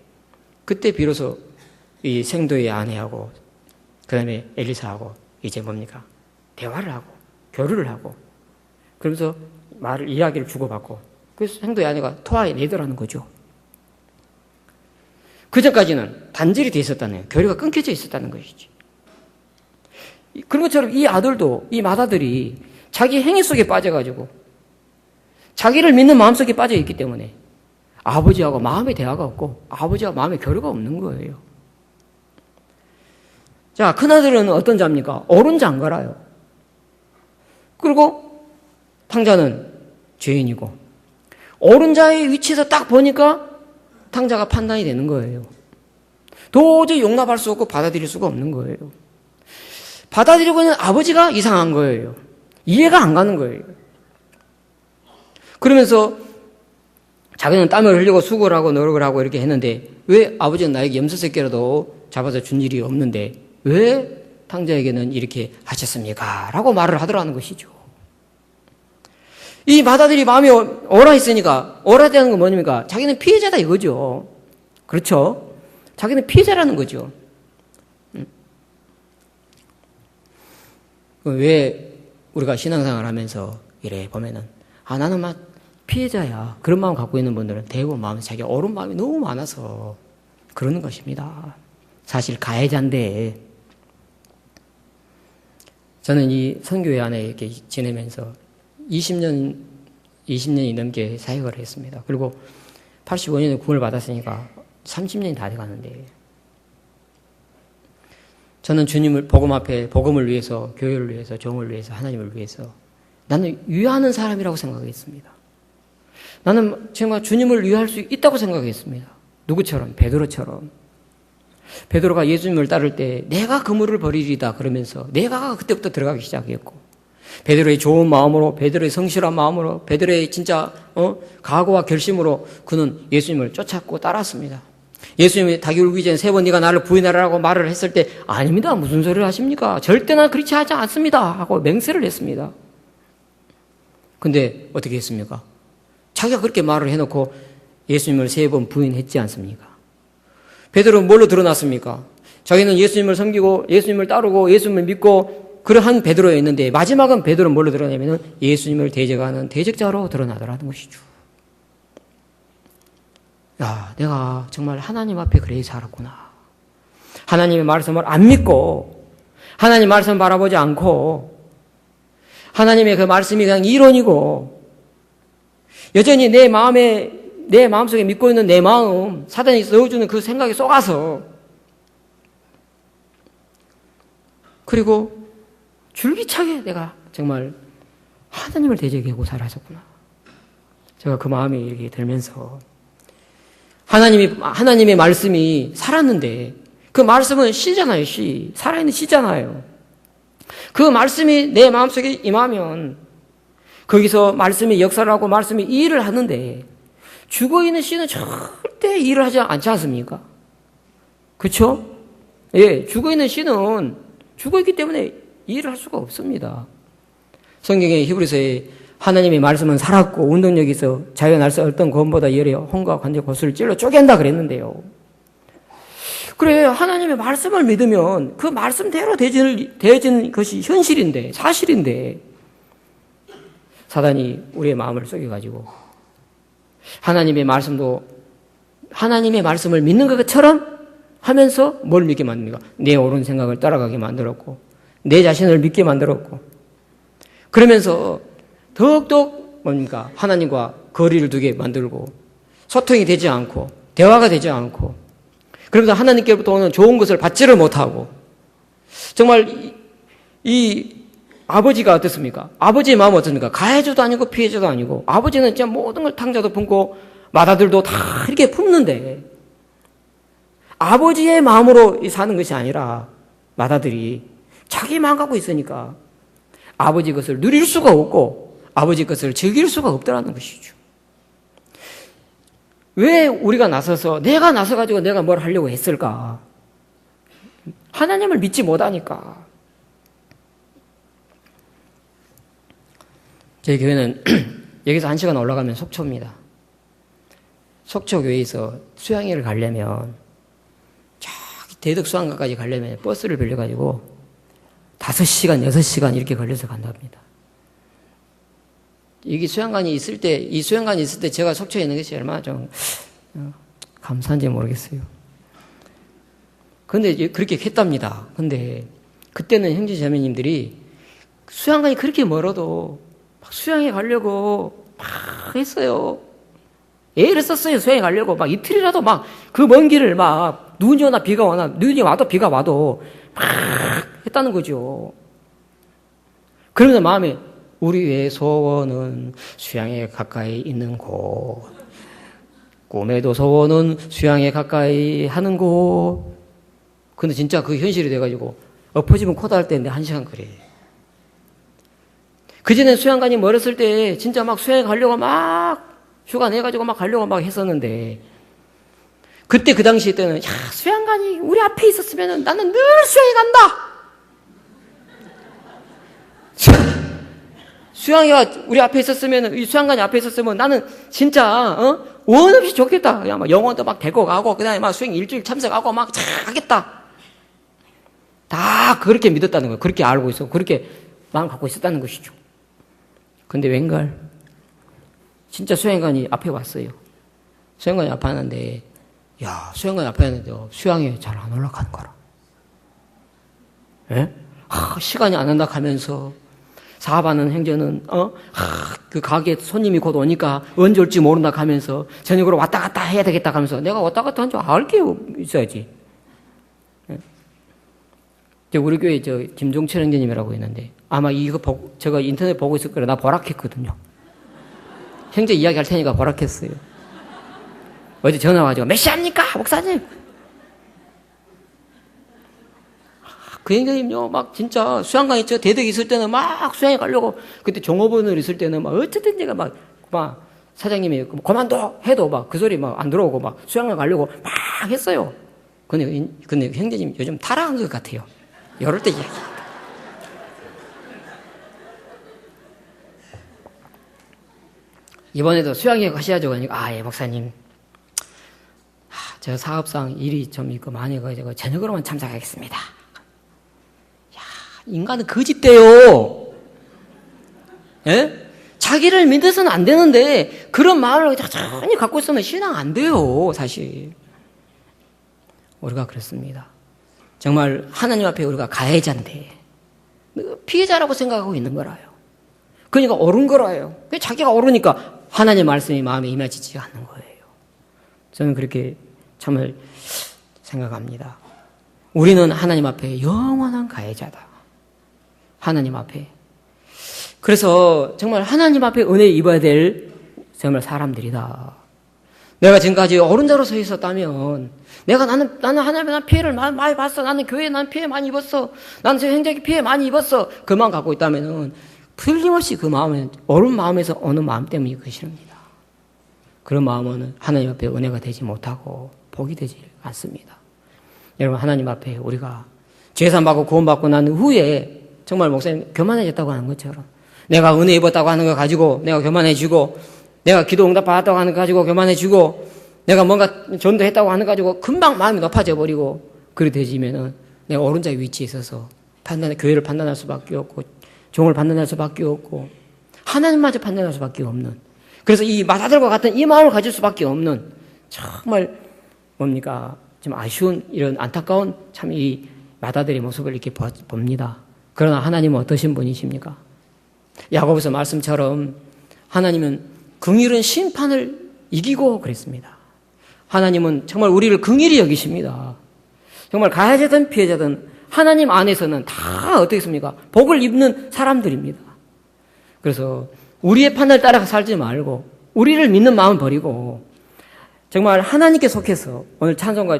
그때 비로소 이 생도의 아내하고 그 다음에 엘리사하고 이제 뭡니까? 대화를 하고 교류를 하고 그러면서 이야기를 주고받고 그래서 생도의 아내가 토하내더라는 거죠. 그 전까지는 단절이 돼 있었다는 거예요. 교류가 끊겨져 있었다는 것이지. 그런 것처럼 이 아들도 이 맏아들이 자기 행위 속에 빠져가지고 자기를 믿는 마음속에 빠져 있기 때문에 아버지하고 마음의 대화가 없고 아버지와 마음의 교류가 없는 거예요. 자, 큰아들은 어떤 자입니까? 옳은 자 안 갈아요. 그리고 탕자는 죄인이고 옳은 자의 위치에서 딱 보니까 탕자가 판단이 되는 거예요. 도저히 용납할 수 없고 받아들일 수가 없는 거예요. 받아들이고 있는 아버지가 이상한 거예요. 이해가 안 가는 거예요. 그러면서 자기는 땀을 흘리고 수고를 하고 노력을 하고 이렇게 했는데 왜 아버지는 나에게 염소새끼라도 잡아서 준 일이 없는데 왜 탕자에게는 이렇게 하셨습니까? 라고 말을 하더라는 것이죠. 이 맏아들이 마음이 오라 했으니까 오라되는 건 뭐입니까? 자기는 피해자다 이거죠. 그렇죠? 자기는 피해자라는 거죠. 왜 우리가 신앙생활 하면서 이래 보면은 나는 막 피해자야. 그런 마음 갖고 있는 분들은 대부분 마음에 자기 옳은 마음이 너무 많아서 그러는 것입니다. 사실 가해자인데 저는 이 선교회 안에 이렇게 지내면서 20년이 넘게 사역을 했습니다. 그리고 85년에 구원을 받았으니까 30년이 다 돼가는데 저는 주님을 복음 앞에 복음을 위해서 교회를 위해서 종을 위해서 하나님을 위해서 나는 위하는 사람이라고 생각했습니다. 나는 정말 주님을 위할 수 있다고 생각했습니다. 누구처럼? 베드로처럼. 베드로가 예수님을 따를 때 내가 그물을 버리리다 그러면서 내가 그때부터 들어가기 시작했고 베드로의 좋은 마음으로 베드로의 성실한 마음으로 베드로의 진짜 각오와 결심으로 그는 예수님을 쫓았고 따랐습니다. 예수님이 닭이 울기 전에 3번 네가 나를 부인하라고 말을 했을 때 아닙니다. 무슨 소리를 하십니까? 절대 난 그렇지 하지 않습니다. 하고 맹세를 했습니다. 근데 어떻게 했습니까? 자기가 그렇게 말을 해놓고 예수님을 3번 부인했지 않습니까? 베드로는 뭘로 드러났습니까? 자기는 예수님을 섬기고 예수님을 따르고 예수님을 믿고 그러한 베드로였는데 마지막은 베드로는 뭘로 드러나냐면 예수님을 대적하는 대적자로 드러나더라는 것이죠. 야, 내가 정말 하나님 앞에 그래 살았구나. 하나님의 말씀을 안 믿고 하나님 말씀을 바라보지 않고 하나님의 그 말씀이 그냥 이론이고 여전히 내 마음속에 믿고 있는 내 마음, 사단이 넣어주는 그 생각에 속아서 그리고 줄기차게 내가 정말 하나님을 대적하고 살았었구나. 제가 그 마음이 이렇게 들면서 하나님의 말씀이 살았는데 그 말씀은 시잖아요, 시. 살아있는 시잖아요. 그 말씀이 내 마음속에 임하면 거기서 말씀이 역사를 하고 말씀이 일을 하는데 죽어있는 씨는 절대 일을 하지 않지 않습니까? 그렇죠? 예, 죽어있는 씨는 죽어있기 때문에 일을 할 수가 없습니다. 성경의 히브리서에 하나님의 말씀은 살았고 운동력이 있어 자기가 날서 어떤 검보다 열에 혼과 관절 고수를 찔러 쪼갠다 그랬는데요. 그래, 하나님의 말씀을 믿으면 그 말씀대로 되어지는 것이 현실인데, 사실인데 사단이 우리의 마음을 속여가지고 하나님의 말씀을 믿는 것처럼 하면서 뭘 믿게 만듭니까? 내 옳은 생각을 따라가게 만들었고 내 자신을 믿게 만들었고 그러면서 더욱더 뭡니까? 하나님과 거리를 두게 만들고 소통이 되지 않고 대화가 되지 않고 그러면서 하나님께로부터 오는 좋은 것을 받지를 못하고 정말 이 아버지가 어떻습니까? 아버지의 마음은 어떻습니까? 가해자도 아니고 피해자도 아니고 아버지는 진짜 모든 걸 탕자도 품고 마다들도 다 이렇게 품는데 아버지의 마음으로 사는 것이 아니라 마다들이 자기 마음 갖고 있으니까 아버지 것을 누릴 수가 없고 아버지 것을 즐길 수가 없더라는 것이죠. 왜 우리가 내가 나서가지고 내가 뭘 하려고 했을까? 하나님을 믿지 못하니까. 저희 교회는 여기서 1시간 올라가면 속초입니다. 속초교회에서 수양회를 가려면 저기 대덕수양가까지 가려면 버스를 빌려가지고 5시간, 6시간 이렇게 걸려서 간답니다. 이 수양관이 있을 때 제가 속초에 있는 것이 얼마나 좀 감사한지 모르겠어요. 근데 그렇게 했답니다. 근데 그때는 형제 자매님들이 수양관이 그렇게 멀어도 막 수양에 가려고 막 했어요. 애를 썼어요. 수양에 가려고 막 이틀이라도 막 그 먼 길을 막 눈이 오나 비가 오나 눈이 와도 비가 와도 막 했다는 거죠. 그러면서 마음에 우리의 소원은 수양에 가까이 있는 곳. 꿈에도 소원은 수양에 가까이 하는 곳. 근데 진짜 그 현실이 돼가지고 엎어지면 코다할 때인데 1시간 그래. 그전에 수양관이 멀었을 때 진짜 막 수양에 가려고 막 휴가 내가지고 막 가려고 막 했었는데 그때 그 당시 때는 야 수양관이 우리 앞에 있었으면 나는 늘 수양에 간다. 수양이가 우리 앞에 있었으면, 이 수양관이 앞에 있었으면 나는 진짜, 원 없이 좋겠다. 그냥 막 영어도 막 데리고 가고, 그 다음에 막 수행 일주일 참석하고 막 하겠다. 다 그렇게 믿었다는 거예요. 그렇게 알고 있어. 그렇게 마음 갖고 있었다는 것이죠. 근데 웬걸? 진짜 수양관이 앞에 왔어요. 수양관이 앞에 왔는데, 야, 수양관이 앞에 왔는데, 수양에 잘 안 올라가는 거라. 예? 시간이 안 한다 하면서, 사업하는 행정은 그 가게 손님이 곧 오니까 언제 올지 모른다 하면서 저녁으로 왔다 갔다 해야 되겠다 하면서 내가 왔다 갔다 한 줄 알 게 있어야지. 우리 교회 김종철 형제님이라고 있는데 아마 이거 제가 인터넷 보고 있을 거라 나 보락했거든요. 형제 이야기 할 테니까 보락했어요. 어제 전화 와가지고 몇 시합니까 목사님? 그 형제님요, 막 진짜 수양관이 대덕이 있을 때는 막 수양에 가려고, 그때 종업원을 있을 때는 막 어쨌든 제가 막 사장님이 그만둬! 해도 막 그 소리 막 안 들어오고 막 수양에 가려고 막 했어요. 근데 형제님 요즘 타락한 것 같아요. 이럴 때 이야기. 이번에도 수양에 가셔야죠. 그러니까, 예, 목사님. 저 사업상 일이 좀 있고 많이 가지고 저녁으로만 참석하겠습니다. 야, 인간은 거짓돼요. 예? 자기를 믿어서는 안 되는데 그런 마음을 천천히 갖고 있으면 신앙 안 돼요, 사실. 우리가 그렇습니다. 정말 하나님 앞에 우리가 가해자인데 피해자라고 생각하고 있는 거라요. 그러니까 옳은 거라요. 자기가 옳으니까 하나님 말씀이 마음에 임해지지 않는 거예요. 저는 그렇게 참을 생각합니다. 우리는 하나님 앞에 영원한 가해자다. 하나님 앞에. 그래서 정말 하나님 앞에 은혜 입어야 될 정말 사람들이다. 내가 지금까지 어른자로 서 있었다면 나는 하나님의 피해를 많이 봤어. 나는 교회에 난 피해 많이 입었어. 나는 저 형제에게 피해 많이 입었어. 그 마음 갖고 있다면은 틀림없이 그 마음은 옳은 마음에서 어느 마음 때문에 것입니다. 그런 마음은 하나님 앞에 은혜가 되지 못하고 복이 되지 않습니다. 여러분, 하나님 앞에 우리가 죄산받고 구원받고 난 후에 정말 목사님 교만해졌다고 하는 것처럼 내가 은혜 입었다고 하는 거 가지고 내가 교만해지고 내가 기도 응답 받았다고 하는 거 가지고 교만해지고 내가 뭔가 전도했다고 하는 거 가지고 금방 마음이 높아져 버리고 그렇게 되지면은 내가 옳은 자의 위치에 있어서 교회를 판단할 수밖에 없고 종을 판단할 수밖에 없고 하나님마저 판단할 수밖에 없는, 그래서 이 마사들과 같은 이 마음을 가질 수밖에 없는 정말 뭡니까 좀 아쉬운 이런 안타까운 참 이 마다들의 모습을 이렇게 봅니다. 그러나 하나님은 어떠신 분이십니까? 야고보서 말씀처럼 하나님은 긍휼은 심판을 이기고 그랬습니다. 하나님은 정말 우리를 긍휼히 여기십니다. 정말 가해자든 피해자든 하나님 안에서는 다 어떻게 했습니까? 복을 입는 사람들입니다. 그래서 우리의 판단을 따라 살지 말고 우리를 믿는 마음 버리고 정말 하나님께 속해서 오늘 찬송과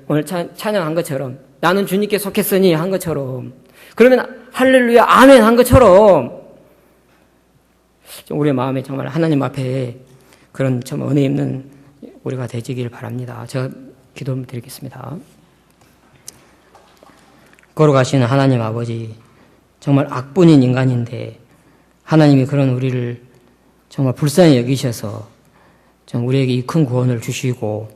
오늘 찬양한 것처럼 나는 주님께 속했으니 한 것처럼, 그러면 할렐루야 아멘 한 것처럼 우리의 마음에 정말 하나님 앞에 그런 좀 은혜 있는 우리가 되시길 바랍니다. 제가 기도 드리겠습니다. 걸어가시는 하나님 아버지, 정말 악분인 인간인데 하나님이 그런 우리를 정말 불쌍히 여기셔서 좀 우리에게 이 큰 구원을 주시고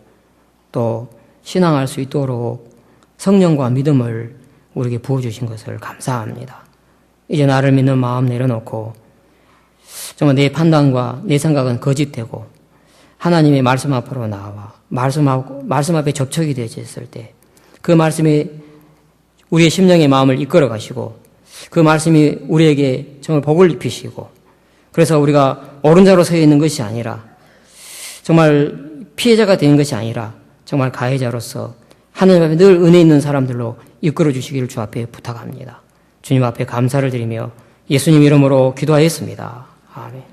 또 신앙할 수 있도록 성령과 믿음을 우리에게 부어주신 것을 감사합니다. 이제 나를 믿는 마음 내려놓고 정말 내 판단과 내 생각은 거짓되고 하나님의 말씀 앞으로 나와 말씀 앞에 접촉이 되었을 때 그 말씀이 우리의 심령의 마음을 이끌어 가시고 그 말씀이 우리에게 정말 복을 입히시고, 그래서 우리가 옳은 자로 서 있는 것이 아니라 정말 피해자가 되는 것이 아니라 정말 가해자로서 하나님 앞에 늘 은혜 있는 사람들로 이끌어 주시기를 주 앞에 부탁합니다. 주님 앞에 감사를 드리며 예수님 이름으로 기도하였습니다. 아멘.